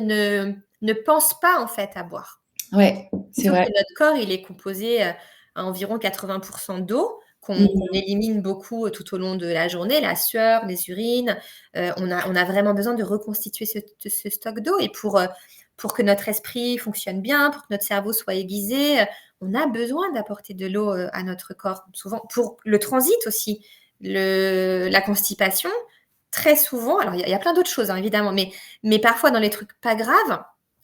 B: ne pensent pas en fait à boire?
A: Ouais, c'est
B: Surtout
A: vrai.
B: que notre corps, il est composé à environ 80% d'eau, qu'on
A: Mmh.
B: élimine beaucoup tout au long de la journée, la sueur, les urines. On a vraiment besoin de reconstituer ce stock d'eau. Et pour que notre esprit fonctionne bien, pour que notre cerveau soit aiguisé, on a besoin d'apporter de l'eau à notre corps. Souvent, pour le transit aussi, la constipation, très souvent, alors il y a plein d'autres choses, hein, évidemment, mais parfois dans les trucs pas graves,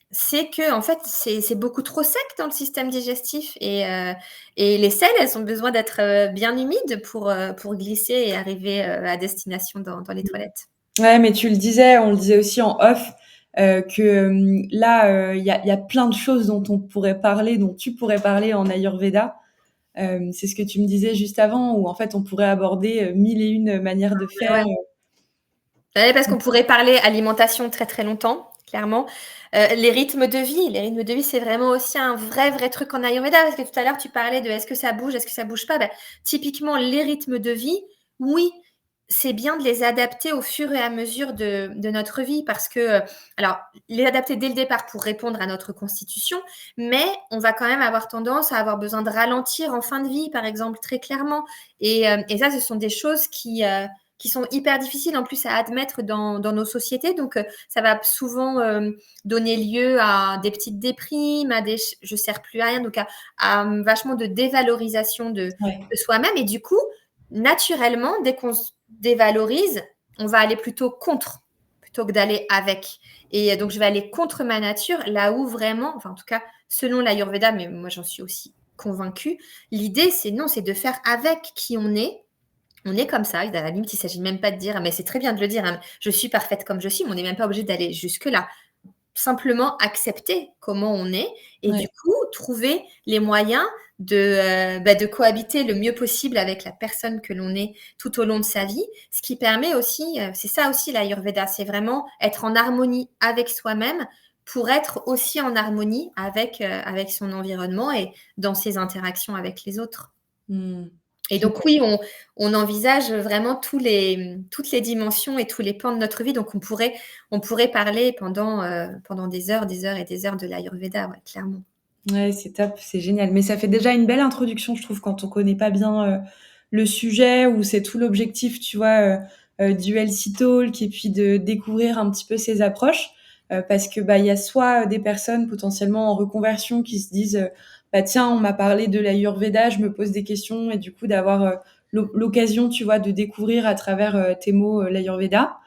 B: c'est que en fait, c'est beaucoup trop sec dans le système digestif et les selles, elles ont besoin d'être, bien humides pour glisser et arriver, à destination dans les toilettes.
A: Ouais, mais tu le disais, on le disait aussi en off, que, là, il y a plein de choses dont on pourrait parler, dont tu pourrais parler en Ayurveda. C'est ce que tu me disais juste avant, où en fait, on pourrait aborder, 1000 et une manières de
B: Ouais,
A: faire.
B: ouais. Ouais, parce qu'on pourrait parler alimentation très, très longtemps, clairement. Les rythmes de vie, c'est vraiment aussi un vrai, vrai truc en Ayurveda, parce que tout à l'heure, tu parlais de est-ce que ça bouge, est-ce que ça bouge pas? Bah, typiquement, les rythmes de vie, oui, c'est bien de les adapter au fur et à mesure de notre vie, parce que, alors, les adapter dès le départ pour répondre à notre constitution, mais on va quand même avoir tendance à avoir besoin de ralentir en fin de vie, par exemple, très clairement. Et ça, ce sont des choses qui sont hyper difficiles en plus à admettre dans nos sociétés. Donc, ça va souvent donner lieu à des petites déprimes, à des je sers plus à rien, donc à vachement de dévalorisation
A: Ouais.
B: de soi-même. Et du coup, naturellement, dès qu'on se dévalorise, on va aller plutôt contre plutôt que d'aller avec. Et donc, je vais aller contre ma nature, là où vraiment, enfin en tout cas, selon l'Ayurveda, mais moi j'en suis aussi convaincue, l'idée c'est non, c'est de faire avec qui on est comme ça, et à la limite, il s'agit même pas de dire, mais c'est très bien de le dire, hein, je suis parfaite comme je suis, mais on n'est même pas obligé d'aller jusque-là. Simplement accepter comment on est et du
A: Ouais.
B: coup, trouver les moyens de cohabiter le mieux possible avec la personne que l'on est tout au long de sa vie. Ce qui permet aussi, c'est ça aussi l'Ayurveda, c'est vraiment être en harmonie avec soi-même pour être aussi en harmonie avec son environnement et dans ses interactions avec les autres.
A: Mmh.
B: Et donc oui, on envisage vraiment toutes les dimensions et tous les pans de notre vie. Donc on pourrait parler pendant des heures et des heures de l'Ayurveda, ouais, clairement.
A: Ouais, c'est top, c'est génial. Mais ça fait déjà une belle introduction, je trouve, quand on connaît pas bien, le sujet, où c'est tout l'objectif, tu vois, du Healthy Talk et puis de découvrir un petit peu ces approches. Parce que, bah, il y a soit des personnes potentiellement en reconversion qui se disent, «Bah, tiens, on m'a parlé de l'Ayurveda, je me pose des questions» et du coup d'avoir, l'occasion, tu vois, de découvrir à travers, tes mots, l'Ayurveda.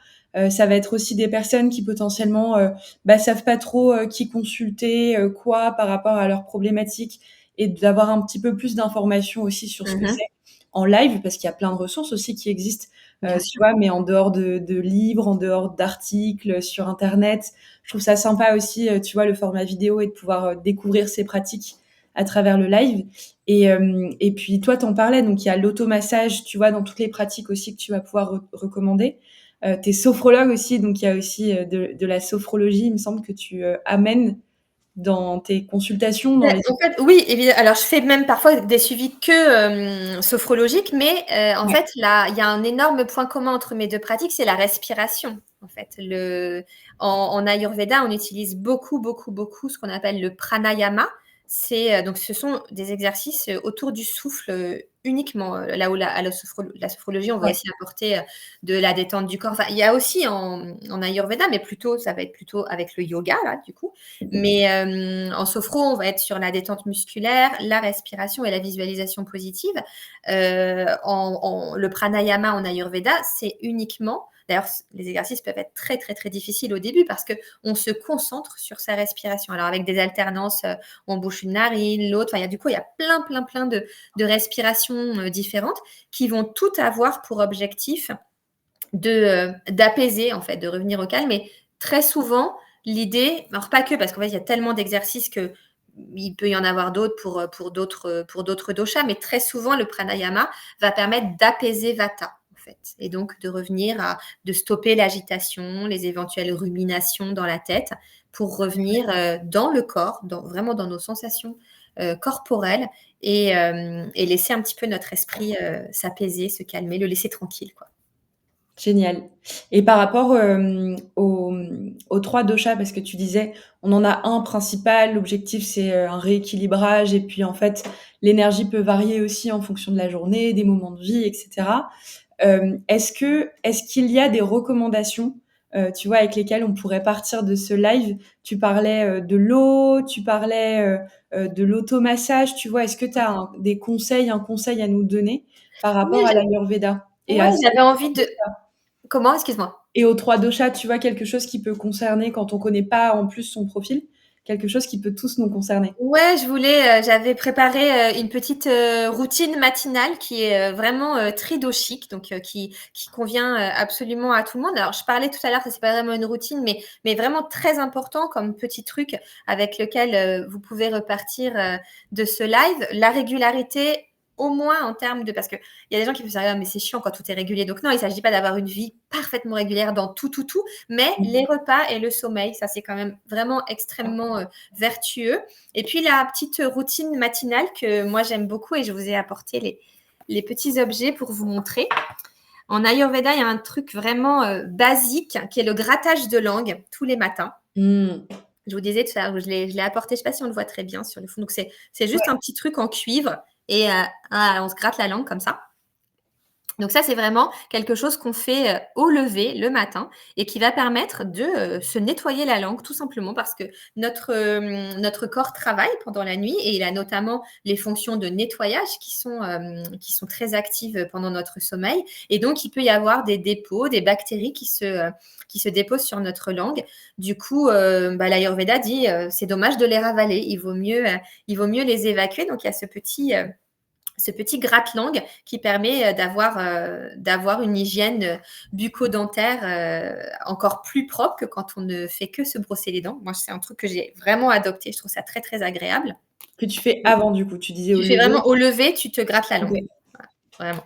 A: Ça va être aussi des personnes qui potentiellement, bah, savent pas trop, qui consulter, quoi par rapport à leurs problématiques et d'avoir un petit peu plus d'informations aussi sur ce que
B: Mmh.
A: c'est en live, parce qu'il y a plein de ressources aussi qui existent,
B: Bien
A: tu
B: sûr.
A: vois? Mais en dehors de livres, en dehors d'articles, sur internet. Je trouve ça sympa aussi, tu vois, le format vidéo et de pouvoir, découvrir ces pratiques à travers le live et puis toi, tu en parlais, donc il y a l'automassage, tu vois, dans toutes les pratiques aussi que tu vas pouvoir recommander. Tu es sophrologue aussi, donc il y a aussi, de la sophrologie, il me semble que tu, amènes dans tes consultations, dans
B: Beh,
A: les
B: en fait, oui, alors je fais même parfois des suivis que, sophrologiques, mais, en
A: ouais,
B: fait, là, il y a un énorme point commun entre mes 2 pratiques, c'est la respiration, en fait. En Ayurveda, on utilise beaucoup, beaucoup, beaucoup ce qu'on appelle le pranayama. donc ce sont des exercices autour du souffle uniquement. Là où la sophrologie, on va
A: Ouais.
B: aussi apporter de la détente du corps. Enfin, il y a aussi en Ayurveda, mais plutôt, ça va être plutôt avec le yoga, là, du coup. Mais en sophro, on va être sur la détente musculaire, la respiration et la visualisation positive. Le pranayama en Ayurveda, c'est uniquement. D'ailleurs, les exercices peuvent être très, très, très difficiles au début parce qu'on se concentre sur sa respiration. Alors, avec des alternances, on bouche une narine, l'autre. Enfin, du coup, il y a plein, plein, plein de respirations différentes qui vont toutes avoir pour objectif d'apaiser, en fait, de revenir au calme. Et très souvent, l'idée, alors pas que, parce qu'en fait, il y a tellement d'exercices que il peut y en avoir d'autres pour d'autres doshas, mais très souvent, le pranayama va permettre d'apaiser vata. En fait, et donc de revenir de stopper l'agitation, les éventuelles ruminations dans la tête, pour revenir dans le corps, vraiment dans nos sensations corporelles, et laisser un petit peu notre esprit s'apaiser, se calmer, le laisser tranquille, quoi.
A: Génial. Et par rapport aux 3 doshas, parce que tu disais, on en a un principal, l'objectif c'est un rééquilibrage, et puis en fait, l'énergie peut varier aussi en fonction de la journée, des moments de vie, etc. Est-ce qu'il y a des recommandations, tu vois, avec lesquelles on pourrait partir de ce live? Tu parlais de l'eau, tu parlais de l'automassage, tu vois, est-ce que tu as un conseil à nous donner par rapport
B: Oui,
A: à l'Ayurveda et
B: ouais,
A: à
B: j'avais envie de. Comment? Excuse-moi.
A: et aux 3 doshas, tu vois, quelque chose qui peut concerner quand on connaît pas en plus son profil, quelque chose qui peut tous nous concerner.
B: Ouais, j'avais préparé une petite routine matinale qui est vraiment tridoshique, donc qui convient absolument à tout le monde. Alors, je parlais tout à l'heure, ça c'est pas vraiment une routine, mais vraiment très important comme petit truc avec lequel vous pouvez repartir de ce live. La régularité, au moins en termes de, parce que il y a des gens qui peuvent se dire, ah, mais c'est chiant quand tout est régulier. Donc non, il s'agit pas d'avoir une vie parfaitement régulière dans tout, mais les repas et le sommeil, ça c'est quand même vraiment extrêmement vertueux. Et puis la petite routine matinale que moi j'aime beaucoup, et je vous ai apporté les petits objets pour vous montrer. En Ayurveda, il y a un truc vraiment basique qui est le grattage de langue tous les matins.
A: Mmh.
B: Je vous disais tout à l'heure, je l'ai apporté, je ne sais pas si on le voit très bien sur le fond. Donc c'est juste
A: Ouais.
B: un petit truc en cuivre, et on se gratte la langue comme ça. Donc ça, c'est vraiment quelque chose qu'on fait au lever le matin, et qui va permettre de se nettoyer la langue, tout simplement parce que notre corps travaille pendant la nuit, et il a notamment les fonctions de nettoyage qui sont très actives pendant notre sommeil. Et donc, il peut y avoir des dépôts, des bactéries qui se déposent sur notre langue. Du coup, l'Ayurveda dit c'est dommage de les ravaler, il vaut mieux les évacuer. Donc, il y a ce petit gratte-langue qui permet d'avoir une hygiène bucco-dentaire encore plus propre que quand on ne fait que se brosser les dents. Moi, c'est un truc que j'ai vraiment adopté. Je trouve ça très, très agréable.
A: Que tu fais avant, du coup, tu disais au
B: Tu fais
A: lever.
B: vraiment au lever, tu te grattes la langue.
A: OK.
B: Voilà, vraiment.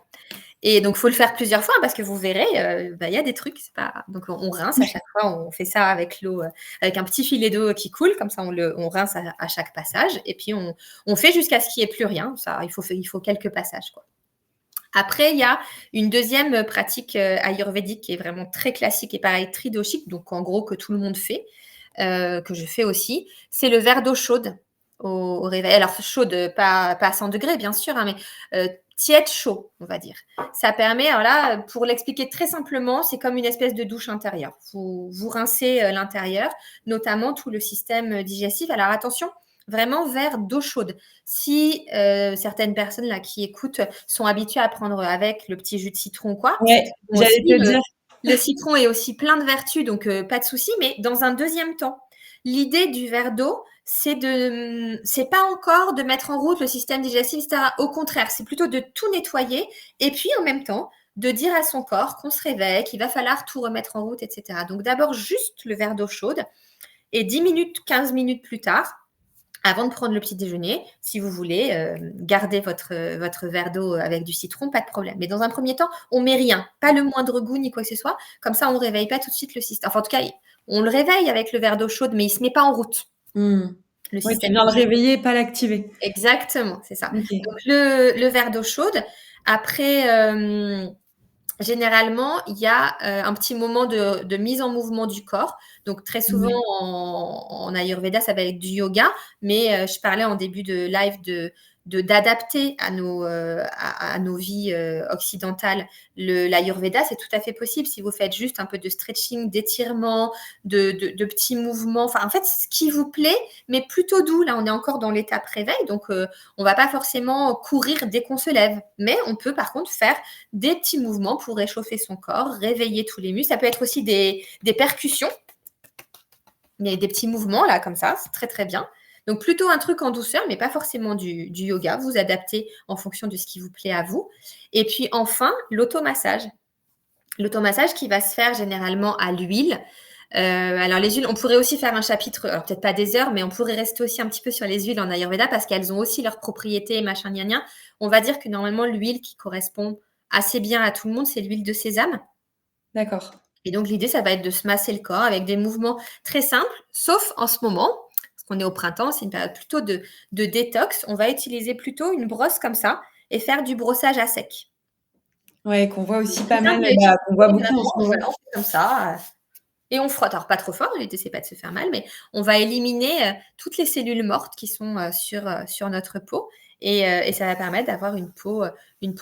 B: Et donc, il faut le faire plusieurs fois parce que vous verrez, il y a des trucs. Donc, on rince à chaque fois. On fait ça avec l'eau, avec un petit filet d'eau qui coule. Comme ça, on rince à chaque passage. Et puis, on fait jusqu'à ce qu'il n'y ait plus rien. Ça, il faut quelques passages, quoi. Après, il y a une deuxième pratique ayurvédique qui est vraiment très classique et pareil, tridoshique, donc en gros que tout le monde fait, que je fais aussi, c'est le verre d'eau chaude au réveil. Alors chaude, pas à 100 degrés bien sûr, hein, mais tiède chaud, on va dire. Ça permet, alors là, pour l'expliquer très simplement, c'est comme une espèce de douche intérieure. Vous rincez l'intérieur, notamment tout le système digestif. Alors attention, vraiment verre d'eau chaude. Si certaines personnes là qui écoutent sont habituées à prendre avec le petit jus de citron, quoi, c'est
A: Ouais,
B: très bon
A: j'allais
B: aussi.
A: te dire.
B: Le citron est aussi plein de vertus, donc pas de souci. Mais dans un deuxième temps, l'idée du verre d'eau, c'est pas encore de mettre en route le système digestif, etc. Au contraire, c'est plutôt de tout nettoyer, et puis en même temps de dire à son corps qu'on se réveille, qu'il va falloir tout remettre en route, etc. Donc d'abord juste le verre d'eau chaude, et 10 minutes, 15 minutes plus tard, avant de prendre le petit déjeuner, si vous voulez, garder votre verre d'eau avec du citron, pas de problème. Mais dans un premier temps, on met rien, pas le moindre goût ni quoi que ce soit. Comme ça, on ne réveille pas tout de suite le système. Enfin, en tout cas, on le réveille avec le verre d'eau chaude, mais il ne se met pas en route,
A: Mmh.
B: le
A: Ouais, tu
B: système
A: viens le
B: digestif.
A: réveiller, pas l'activer.
B: Exactement, c'est ça.
A: OK.
B: Donc, le verre d'eau chaude. Après, généralement, il y a un petit moment de mise en mouvement du corps. Donc, très souvent,
A: Ouais.
B: en Ayurveda, ça va être du yoga. Mais je parlais en début de live d'adapter à nos vies occidentales l'Ayurveda. C'est tout à fait possible si vous faites juste un peu de stretching, d'étirement, de petits mouvements. Enfin, en fait, ce qui vous plaît, mais plutôt doux. Là, on est encore dans l'étape réveil. Donc, on ne va pas forcément courir dès qu'on se lève. Mais on peut, par contre, faire des petits mouvements pour réchauffer son corps, réveiller tous les muscles. Ça peut être aussi des percussions, des petits mouvements là comme ça, c'est très très bien. Donc plutôt un truc en douceur, mais pas forcément du yoga. Vous adaptez en fonction de ce qui vous plaît à vous. Et puis enfin, l'automassage. L'automassage qui va se faire généralement à l'huile. Alors les huiles, on pourrait aussi faire un chapitre, alors peut-être pas des heures, mais on pourrait rester aussi un petit peu sur les huiles en Ayurveda parce qu'elles ont aussi leurs propriétés, machin, gna gna. On va dire que normalement l'huile qui correspond assez bien à tout le monde, c'est l'huile de sésame.
A: D'accord.
B: Et donc l'idée, ça va être de se masser le corps avec des mouvements très simples, sauf en ce moment, parce qu'on est au printemps, c'est une période plutôt de détox. On va utiliser plutôt une brosse comme ça et faire du brossage à sec.
A: Ouais, qu'on voit aussi pas
B: Rien
A: mal,
B: de utiliser,
A: qu'on voit beaucoup en
B: vraiment,
A: ce moment.
B: voilà, on fait comme ça. Et on frotte. Alors, pas trop fort, l'idée, c'est pas de se faire mal, mais on va éliminer toutes les cellules mortes qui sont sur notre peau. Et ça va permettre d'avoir une peau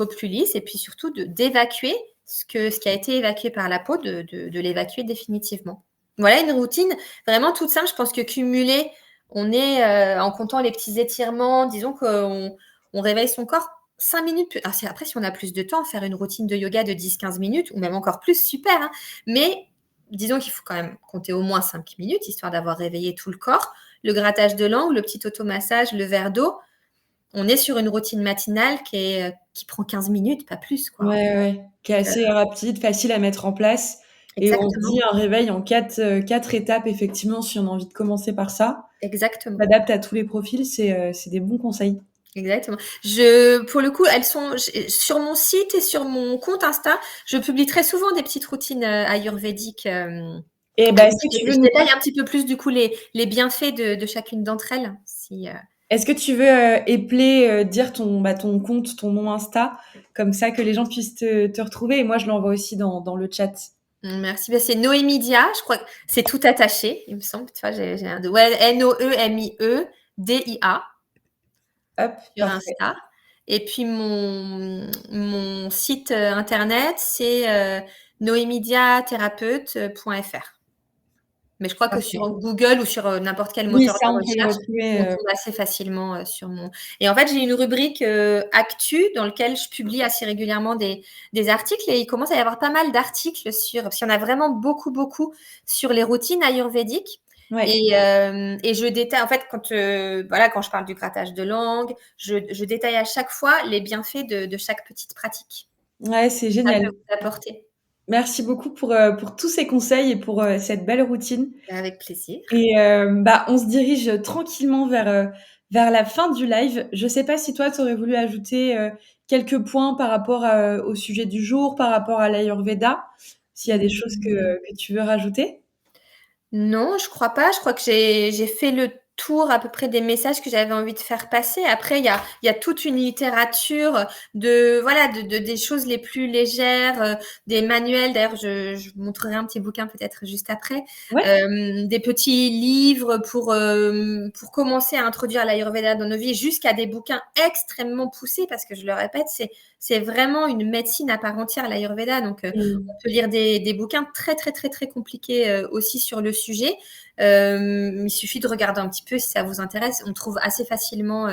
B: plus lisse et puis surtout d'évacuer ce qui a été évacué par la peau, de l'évacuer définitivement. Voilà une routine vraiment toute simple. Je pense que cumulée, on est en comptant les petits étirements, disons qu'on réveille son corps 5 minutes. Alors, après, si on a plus de temps, faire une routine de yoga de 10-15 minutes ou même encore plus, super. Hein. Mais disons qu'il faut quand même compter au moins 5 minutes, histoire d'avoir réveillé tout le corps. Le grattage de langue, le petit automassage, le verre d'eau. On est sur une routine matinale qui prend 15 minutes, pas plus. Quoi.
A: Ouais, ouais, qui est
B: Donc,
A: assez rapide, facile à mettre en place. Et on se
B: exactement.
A: dit un réveil en quatre étapes, effectivement, si on a envie de commencer par ça.
B: Exactement.
A: S'adapte à tous les profils, c'est des bons conseils.
B: Exactement. Pour le coup, elles sont sur mon site et sur mon compte Insta. Je publie très souvent des petites routines ayurvédiques.
A: Et ben, est-ce que tu veux
B: Je
A: nous
B: détaille un petit peu plus du coup les bienfaits de chacune d'entre elles.
A: est-ce que tu veux épeler, dire ton compte, ton nom Insta, comme ça que les gens puissent te retrouver et moi je l'envoie aussi dans le chat.
B: Merci. Ben, c'est Noémidia. Je crois que c'est tout attaché, il me semble. Tu vois, j'ai un ouais, Noemieda
A: Hop,
B: sur
A: parfait.
B: Insta. Et puis mon site internet, c'est noemediathérapeute.fr. Mais je crois que sur
A: Parfait.
B: Google ou sur n'importe quel
A: Oui,
B: moteur
A: ça
B: de
A: on peut le
B: recherche,
A: retrouver.
B: on tombe assez facilement sur mon. Et en fait, j'ai une rubrique actu dans laquelle je publie assez régulièrement des articles et il commence à y avoir pas mal d'articles parce qu'il y en a vraiment beaucoup, beaucoup sur les routines ayurvédiques.
A: Ouais,
B: Et je détaille, en fait, quand je parle du grattage de langue, je détaille à chaque fois les bienfaits de chaque petite pratique.
A: ouais, c'est
B: Ça peut
A: génial.
B: vous apporter.
A: Merci beaucoup pour tous ces conseils et pour cette belle routine.
B: Avec plaisir.
A: Et on se dirige tranquillement vers la fin du live. Je sais pas si toi, tu aurais voulu ajouter quelques points par rapport au sujet du jour, par rapport à l'Ayurveda, s'il y a des choses que tu veux rajouter.
B: Non, je crois pas. Je crois que j'ai fait le tour à peu près des messages que j'avais envie de faire passer. Après, il y a toute une littérature des choses les plus légères, des manuels. D'ailleurs, je vous montrerai un petit bouquin peut-être juste après.
A: Ouais.
B: Des petits livres pour commencer à introduire l'Ayurveda dans nos vies, jusqu'à des bouquins extrêmement poussés, parce que je le répète, c'est vraiment une médecine à part entière, l'Ayurveda. Donc, on peut lire des bouquins très, très, très, très compliqués aussi sur le sujet. Il suffit de regarder un petit peu si ça vous intéresse. On trouve assez facilement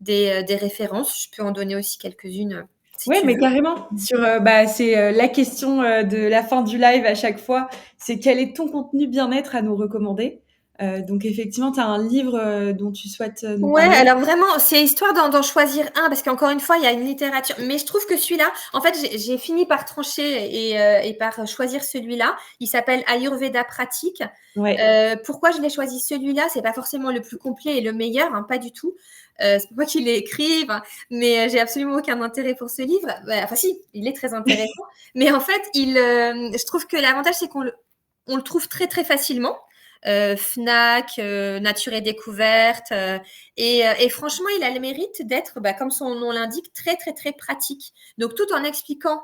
B: des références. Je peux en donner aussi quelques-unes si
A: Ouais,
B: tu
A: mais
B: veux.
A: carrément. C'est la question de la fin du live à chaque fois. C'est quel est ton contenu bien-être à nous recommander? Donc effectivement, tu as un livre dont tu souhaites nous
B: Ouais,
A: parler.
B: alors vraiment, c'est histoire d'en choisir un, parce qu'encore une fois, il y a une littérature. Mais je trouve que celui-là, en fait, j'ai fini par trancher et par choisir celui-là. Il s'appelle Ayurveda Pratique.
A: Ouais.
B: Pourquoi je l'ai choisi celui-là? C'est pas forcément le plus complet et le meilleur, hein, pas du tout. C'est pas moi qui l'ai écrit, mais j'ai absolument aucun intérêt pour ce livre. Enfin si, il est très intéressant. Mais en fait, je trouve que l'avantage, c'est on le trouve très très facilement. Fnac, Nature et Découverte. Et franchement, il a le mérite d'être, comme son nom l'indique, très, très, très pratique. Donc, tout en expliquant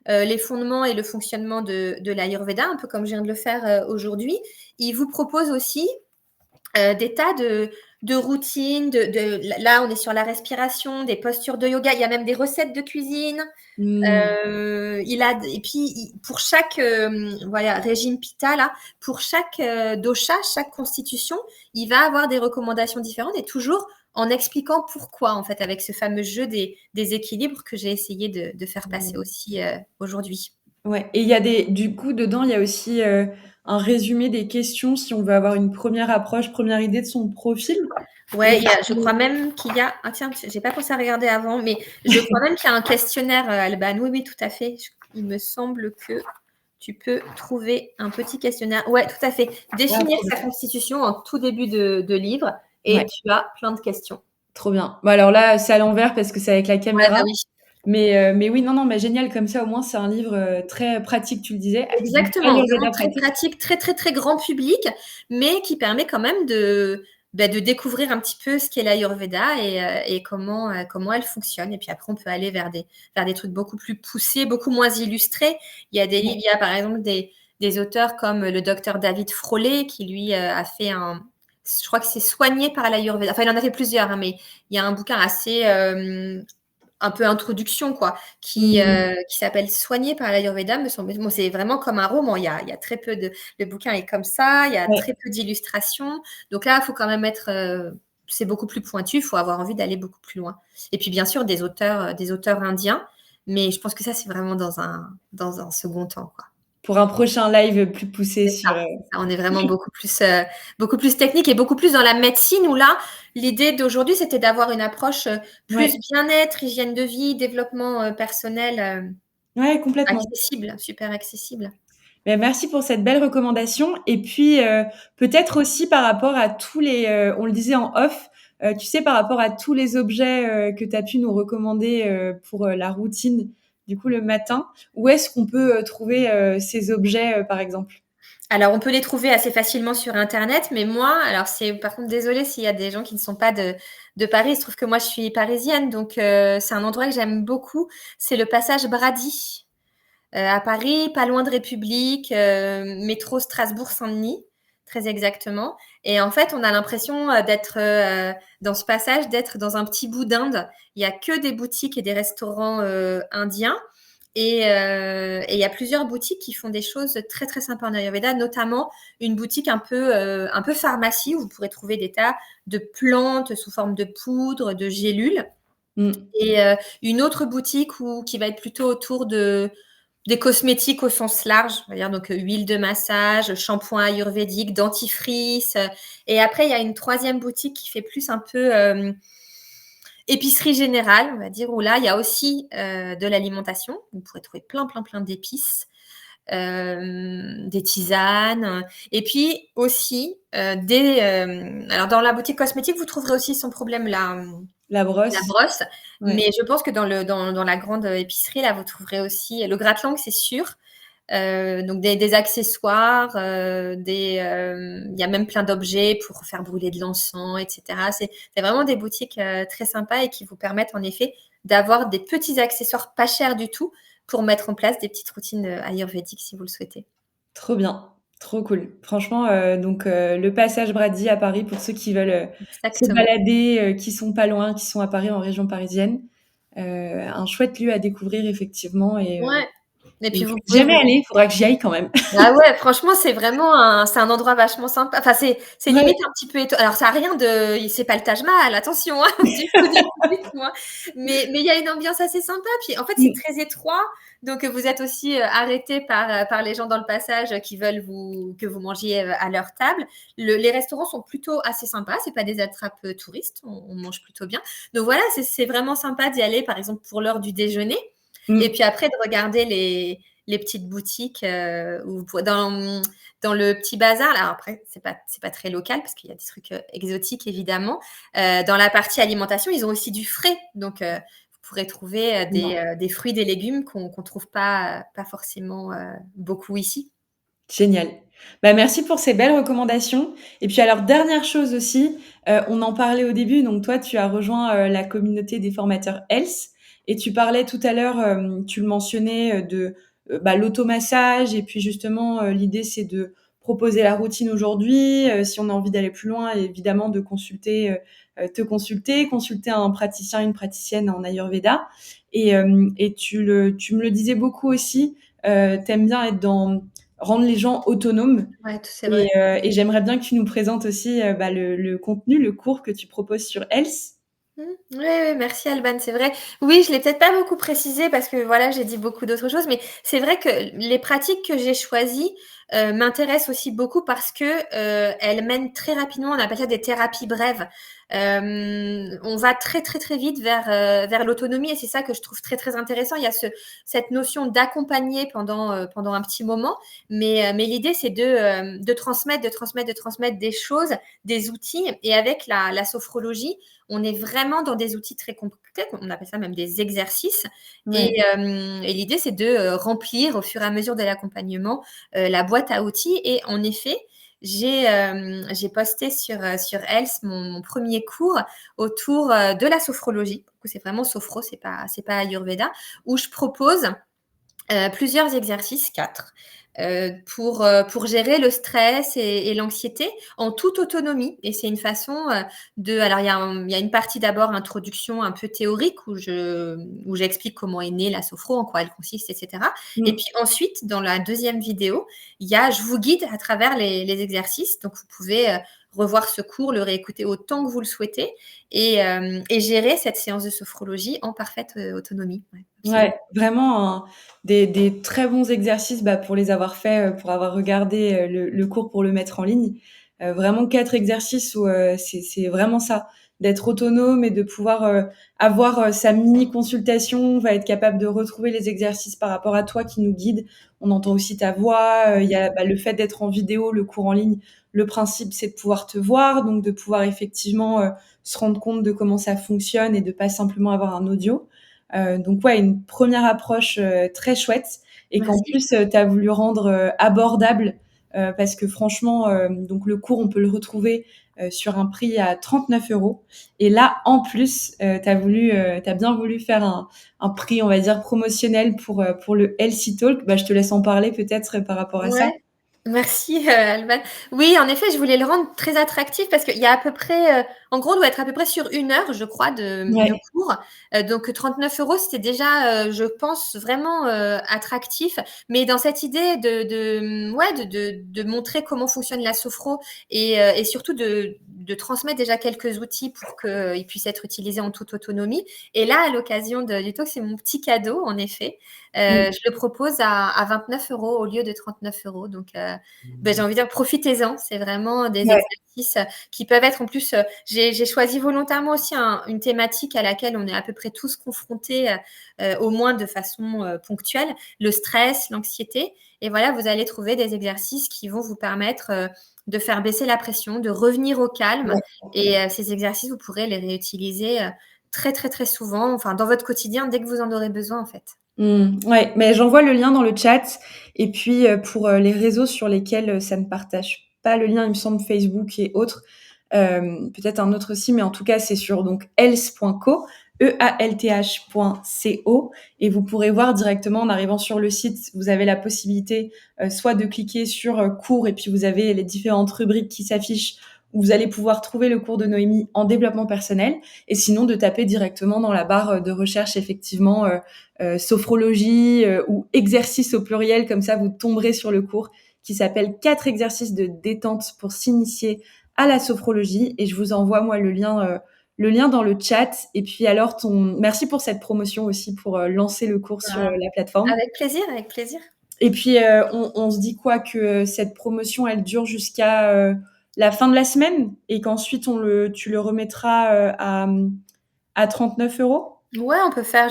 B: les fondements et le fonctionnement de l'Ayurveda, un peu comme je viens de le faire aujourd'hui. Il vous propose aussi des tas de routines. Là, on est sur la respiration, des postures de yoga. Il y a même des recettes de cuisine. Et puis pour chaque régime Pitta là, pour chaque dosha, chaque constitution, il va avoir des recommandations différentes et toujours en expliquant pourquoi en fait avec ce fameux jeu des équilibres que j'ai essayé de faire passer aussi aujourd'hui.
A: Ouais, et il y a du coup, dedans, il y a aussi un résumé des questions si on veut avoir une première approche, première idée de son profil.
B: Ouais, je crois même qu'il y a. Ah tiens, j'ai pas pensé à regarder avant, mais je crois même qu'il y a un questionnaire, Alban. Oui, tout à fait. Il me semble que tu peux trouver un petit questionnaire. Ouais, tout à fait. Définir sa constitution en tout début de livre et tu as plein de questions.
A: Trop bien. Bon, alors là, c'est à l'envers parce que c'est avec la caméra.
B: Ouais, bah oui.
A: Mais oui, non, mais génial, comme ça, au moins, c'est un livre très pratique, tu le disais.
B: Exactement, vraiment très pratique, très, très, très grand public, mais qui permet quand même de découvrir un petit peu ce qu'est l'Ayurveda et comment elle fonctionne. Et puis après, on peut aller vers des trucs beaucoup plus poussés, beaucoup moins illustrés. Il y a des livres, il y a par exemple des auteurs comme le docteur David Froley qui, lui, a fait je crois que c'est Soigné par l'Ayurveda. Enfin, il en a fait plusieurs, hein, mais il y a un bouquin assez un peu introduction, quoi, qui s'appelle Soigné par l'Ayurveda, me semble. Bon, c'est vraiment comme un roman. Il y a très peu le bouquin est comme ça, il y a très peu d'illustrations. Donc là, il faut quand même c'est beaucoup plus pointu, il faut avoir envie d'aller beaucoup plus loin. Et puis, bien sûr, des auteurs indiens, mais je pense que ça, c'est vraiment dans un second temps, quoi.
A: Pour un prochain live plus poussé
B: sur. On est vraiment beaucoup plus technique et beaucoup plus dans la médecine où là, l'idée d'aujourd'hui, c'était d'avoir une approche plus bien-être, hygiène de vie, développement personnel.
A: Complètement.
B: Accessible, super accessible.
A: Merci pour cette belle recommandation. Et puis, peut-être aussi par rapport à tous on le disait en off, tu sais, par rapport à tous les objets que tu as pu nous recommander pour la routine, du coup, le matin, où est-ce qu'on peut trouver ces objets, par exemple?
B: Alors, on peut les trouver assez facilement sur Internet, mais moi, alors par contre, désolée s'il y a des gens qui ne sont pas de Paris, il se trouve que moi, je suis parisienne, donc c'est un endroit que j'aime beaucoup, c'est le passage Brady. À Paris, pas loin de République, métro Strasbourg-Saint-Denis, très exactement. Et en fait, on a l'impression d'être dans ce passage, d'être dans un petit bout d'Inde. Il y a que des boutiques et des restaurants indiens. Et il y a plusieurs boutiques qui font des choses très, très sympas en Ayurveda, notamment une boutique un peu pharmacie où vous pourrez trouver des tas de plantes sous forme de poudre, de gélules. Et une autre boutique qui va être plutôt autour des cosmétiques au sens large, on va dire donc huile de massage, shampoing ayurvédique, dentifrice. Et après, il y a une troisième boutique qui fait plus un peu épicerie générale, on va dire, où là, il y a aussi de l'alimentation. Vous pourrez trouver plein, plein, plein d'épices, des tisanes. Et puis aussi alors, dans la boutique cosmétique, vous trouverez aussi sans problème
A: la brosse.
B: Mais je pense que dans la grande épicerie, là, vous trouverez aussi le gratte-langue, c'est sûr. Donc des accessoires, il y a même plein d'objets pour faire brûler de l'encens, etc. C'est vraiment des boutiques très sympas et qui vous permettent en effet d'avoir des petits accessoires pas chers du tout pour mettre en place des petites routines ayurvédiques si vous le souhaitez.
A: Trop bien. Trop cool. Franchement, donc le passage Brady à Paris pour ceux qui veulent se balader, qui sont pas loin, qui sont à Paris, en région parisienne. Un chouette lieu à découvrir, effectivement. Et
B: puis vous
A: pouvez jamais aller, il faudra que j'y aille quand même.
B: Ah ouais, franchement, c'est vraiment c'est un endroit vachement sympa. Enfin, c'est limite un petit peu étonnant. Alors, ça a rien c'est pas le Taj Mahal, attention, hein, moi. Mais il y a une ambiance assez sympa. Puis, en fait, c'est très étroit. Donc, vous êtes aussi arrêté par les gens dans le passage qui veulent que vous mangiez à leur table. Les restaurants sont plutôt assez sympas. C'est pas des attrapes touristes. On mange plutôt bien. Donc, voilà, c'est vraiment sympa d'y aller, par exemple, pour l'heure du déjeuner. Et puis après, de regarder les petites boutiques dans le petit bazar. Alors après, c'est pas très local parce qu'il y a des trucs exotiques, évidemment. Dans la partie alimentation, ils ont aussi du frais. Donc, vous pourrez trouver des fruits, des légumes qu'on trouve pas forcément beaucoup ici.
A: Génial. Merci pour ces belles recommandations. Et puis alors, dernière chose aussi, on en parlait au début, donc toi, tu as rejoint la communauté des formateurs Health. Et tu parlais tout à l'heure, tu le mentionnais, de l'automassage. Et puis justement, l'idée, c'est de proposer la routine aujourd'hui. Si on a envie d'aller plus loin, évidemment, de consulter un praticien, une praticienne en Ayurveda. Et tu me le disais beaucoup aussi, t'aimes bien être dans rendre les gens autonomes.
B: Ouais, tout c'est vrai.
A: Et j'aimerais bien que tu nous présentes aussi le contenu, le cours que tu proposes sur Else.
B: Mmh. Oui, oui, merci Alban, c'est vrai. Oui, je l'ai peut-être pas beaucoup précisé parce que voilà, j'ai dit beaucoup d'autres choses, mais c'est vrai que les pratiques que j'ai choisies m'intéressent aussi beaucoup parce que elles mènent très rapidement, on appelle ça des thérapies brèves. On va très très très vite vers l'autonomie et c'est ça que je trouve très très intéressant. Il y a cette notion d'accompagner pendant un petit moment, mais l'idée c'est de transmettre des choses, des outils et avec la sophrologie on est vraiment dans des outils très compliqués, on appelle ça même des exercices.
A: Ouais.
B: Et l'idée, c'est de remplir au fur et à mesure de l'accompagnement la boîte à outils. Et en effet, j'ai posté sur Else mon premier cours autour de la sophrologie. C'est vraiment sophro, c'est pas Ayurveda, où je propose plusieurs exercices, 4, pour gérer le stress et l'anxiété en toute autonomie. Et c'est une façon alors il y a une partie d'abord introduction un peu théorique où j'explique comment est née la sophro, en quoi elle consiste, etc. Et
A: Mm.
B: puis ensuite, dans la deuxième vidéo, je vous guide à travers les exercices. Donc vous pouvez revoir ce cours, le réécouter autant que vous le souhaitez et gérer cette séance de sophrologie en parfaite autonomie. Ouais, absolument.
A: Ouais, vraiment des très bons exercices pour les avoir faits, pour avoir regardé le cours pour le mettre en ligne. Vraiment 4 exercices où c'est vraiment ça, d'être autonome et de pouvoir avoir sa mini consultation. On va être capable de retrouver les exercices par rapport à toi qui nous guide. On entend aussi ta voix. Il y a le fait d'être en vidéo, le cours en ligne. Le principe, c'est de pouvoir te voir, donc de pouvoir effectivement se rendre compte de comment ça fonctionne et de pas simplement avoir un audio. Donc ouais, une première approche très chouette et qu'en
B: Merci.
A: plus tu as voulu rendre abordable parce que franchement, donc le cours, on peut le retrouver sur un prix à 39 € et là, en plus, t'as bien voulu faire un prix, on va dire, promotionnel pour le Healthy Talk. Je te laisse en parler peut-être par rapport à ça.
B: Ouais. Merci, Alban. Oui, en effet, je voulais le rendre très attractif parce qu'il y a à peu près, en gros, on doit être à peu près sur 1 heure, je crois, de
A: Ouais,
B: cours. Donc 39 €, c'était déjà, je pense, vraiment attractif. Mais dans cette idée de montrer comment fonctionne la sophro et surtout de transmettre déjà quelques outils pour qu'ils puissent être utilisés en toute autonomie. Et là, à l'occasion du talk, c'est mon petit cadeau, en effet.
A: mm,
B: Je le propose à 29 € au lieu de 39 €. Donc, j'ai envie de dire, profitez-en. C'est vraiment des
A: ouais,
B: exercices qui peuvent être en plus. J'ai choisi volontairement aussi une thématique à laquelle on est à peu près tous confrontés, au moins de façon ponctuelle, le stress, l'anxiété. Et voilà, vous allez trouver des exercices qui vont vous permettre de faire baisser la pression, de revenir au calme.
A: ouais.
B: Et ces exercices, vous pourrez les réutiliser très, très, très souvent, enfin, dans votre quotidien, dès que vous en aurez besoin, en fait.
A: Ouais, mais j'envoie le lien dans le chat. Et puis, pour les réseaux sur lesquels ça ne partage pas le lien, il me semble Facebook et autres, peut-être un autre aussi, mais en tout cas, c'est sur donc else.co, ealth.co, et vous pourrez voir directement en arrivant sur le site, vous avez la possibilité soit de cliquer sur cours, et puis vous avez les différentes rubriques qui s'affichent, où vous allez pouvoir trouver le cours de Noémie en développement personnel, et sinon de taper directement dans la barre de recherche, effectivement, sophrologie ou exercice au pluriel, comme ça vous tomberez sur le cours qui s'appelle 4 exercices de détente pour s'initier à la sophrologie, et je vous envoie moi le lien dans le chat. Et puis alors merci pour cette promotion aussi pour lancer le cours sur
B: Voilà.
A: la plateforme.
B: Avec plaisir, avec plaisir.
A: Et puis on se dit quoi, que cette promotion elle dure jusqu'à la fin de la semaine et qu'ensuite tu le remettras à 39 €.
B: Ouais, on peut faire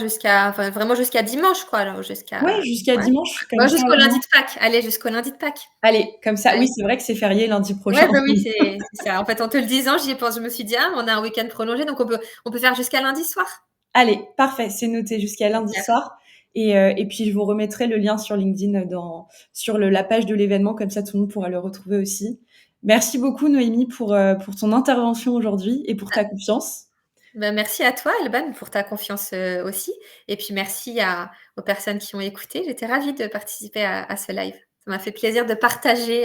B: enfin, vraiment jusqu'à dimanche, quoi, alors
A: Ouais, jusqu'à
B: ouais.
A: dimanche, comme
B: Ouais,
A: ça
B: jusqu'au
A: au
B: lundi
A: moins.
B: de Pâques. Allez, jusqu'au lundi de Pâques.
A: Allez, comme ça, oui,
B: Allez.
A: c'est vrai que c'est férié lundi prochain.
B: Ouais, bah, oui, c'est ça. En fait, en te le disant, j'y ai pensé, je me suis dit: «Ah, on a un week-end prolongé, donc on peut faire jusqu'à lundi soir».
A: Allez, parfait, c'est noté jusqu'à lundi
B: Super.
A: soir. Et puis je vous remettrai le lien sur LinkedIn sur la page de l'événement, comme ça tout le monde pourra le retrouver aussi. Merci beaucoup Noémie pour ton intervention aujourd'hui et pour ta confiance.
B: Ben, merci à toi, Alban, pour ta confiance aussi. Et puis merci aux personnes qui ont écouté. J'étais ravie de participer à ce live. Ça m'a fait plaisir de partager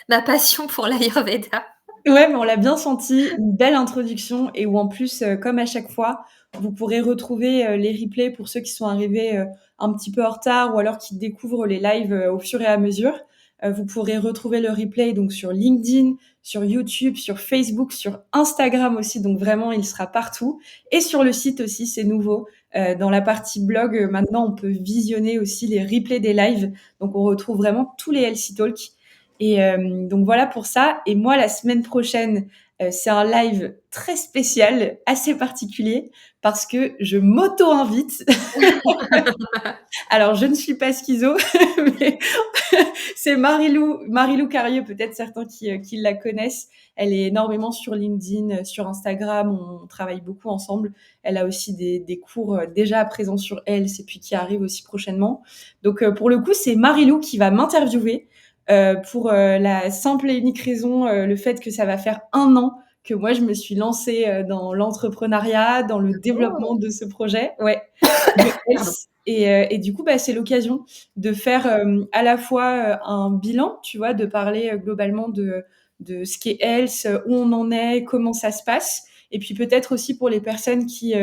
B: ma passion pour l'Ayurveda.
A: Ouais, mais on l'a bien senti, une belle introduction et où en plus, comme à chaque fois, vous pourrez retrouver les replays pour ceux qui sont arrivés un petit peu en retard ou alors qui découvrent les lives au fur et à mesure. Vous pourrez retrouver le replay donc sur LinkedIn, sur YouTube, sur Facebook, sur Instagram aussi. Donc vraiment, il sera partout. Et sur le site aussi, c'est nouveau. Dans la partie blog, maintenant, on peut visionner aussi les replays des lives. Donc on retrouve vraiment tous les Healthy Talk. Et donc voilà pour ça. Et moi, la semaine prochaine, c'est un live très spécial, assez particulier, parce que je m'auto-invite. Alors, je ne suis pas schizo, mais c'est Marilou Carieux, peut-être certains qui la connaissent. Elle est énormément sur LinkedIn, sur Instagram, on travaille beaucoup ensemble. Elle a aussi des cours déjà présents sur Else et puis qui arrivent aussi prochainement. Donc, pour le coup, c'est Marilou qui va m'interviewer pour la simple et unique raison, le fait que ça va faire 1 an que moi, je me suis lancée dans l'entrepreneuriat, dans le développement
B: Oh,
A: de ce projet. Ouais. De
B: pardon.
A: Else. Et du coup, bah, c'est l'occasion de faire à la fois un bilan, tu vois, de parler globalement de ce qu'est Else, où on en est, comment ça se passe. Et puis peut-être aussi pour les personnes qui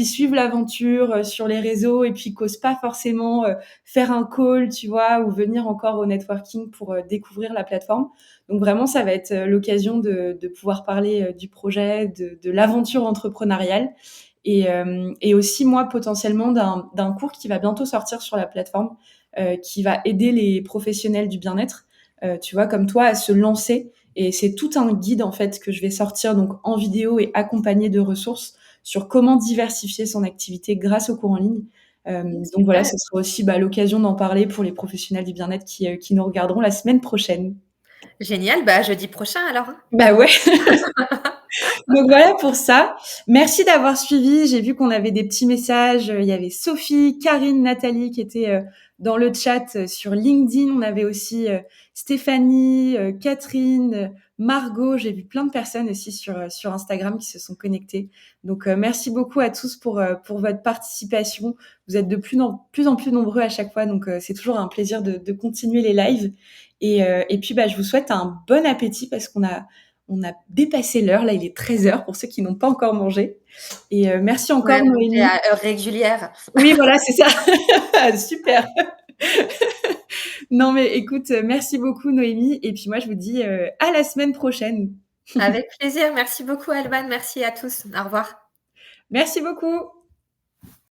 A: suivent l'aventure sur les réseaux et puis qu'osent pas forcément faire un call, tu vois, ou venir encore au networking pour découvrir la plateforme. Donc vraiment, ça va être l'occasion de pouvoir parler du projet, de l'aventure entrepreneuriale et aussi moi potentiellement d'un cours qui va bientôt sortir sur la plateforme, qui va aider les professionnels du bien-être, tu vois, comme toi, à se lancer. Et c'est tout un guide en fait que je vais sortir donc en vidéo et accompagné de ressources sur comment diversifier son activité grâce aux cours en ligne. Donc voilà,
B: Super.
A: ce sera aussi l'occasion d'en parler pour les professionnels du bien-être qui nous regarderont la semaine prochaine.
B: Génial. Bah, jeudi prochain alors, hein.
A: Bah ouais. Donc voilà pour ça. Merci d'avoir suivi. J'ai vu qu'on avait des petits messages. Il y avait Sophie, Karine, Nathalie qui étaient dans le chat sur LinkedIn. On avait aussi Stéphanie, Catherine, Margot. J'ai vu plein de personnes aussi sur Instagram qui se sont connectées. Donc merci beaucoup à tous pour votre participation. Vous êtes de plus en plus nombreux à chaque fois. Donc c'est toujours un plaisir de continuer les lives. Et puis bah, je vous souhaite un bon appétit parce qu'on a dépassé l'heure. Là, il est 13 heures pour ceux qui n'ont pas encore mangé. Et merci
B: On a
A: encore,
B: mangé
A: Noémie.
B: à heure régulière.
A: Oui, voilà, c'est ça. Super. Non, mais écoute, merci beaucoup, Noémie. Et puis moi, je vous dis à la semaine prochaine.
B: Avec plaisir. Merci beaucoup, Alban. Merci à tous. Au revoir.
A: Merci beaucoup.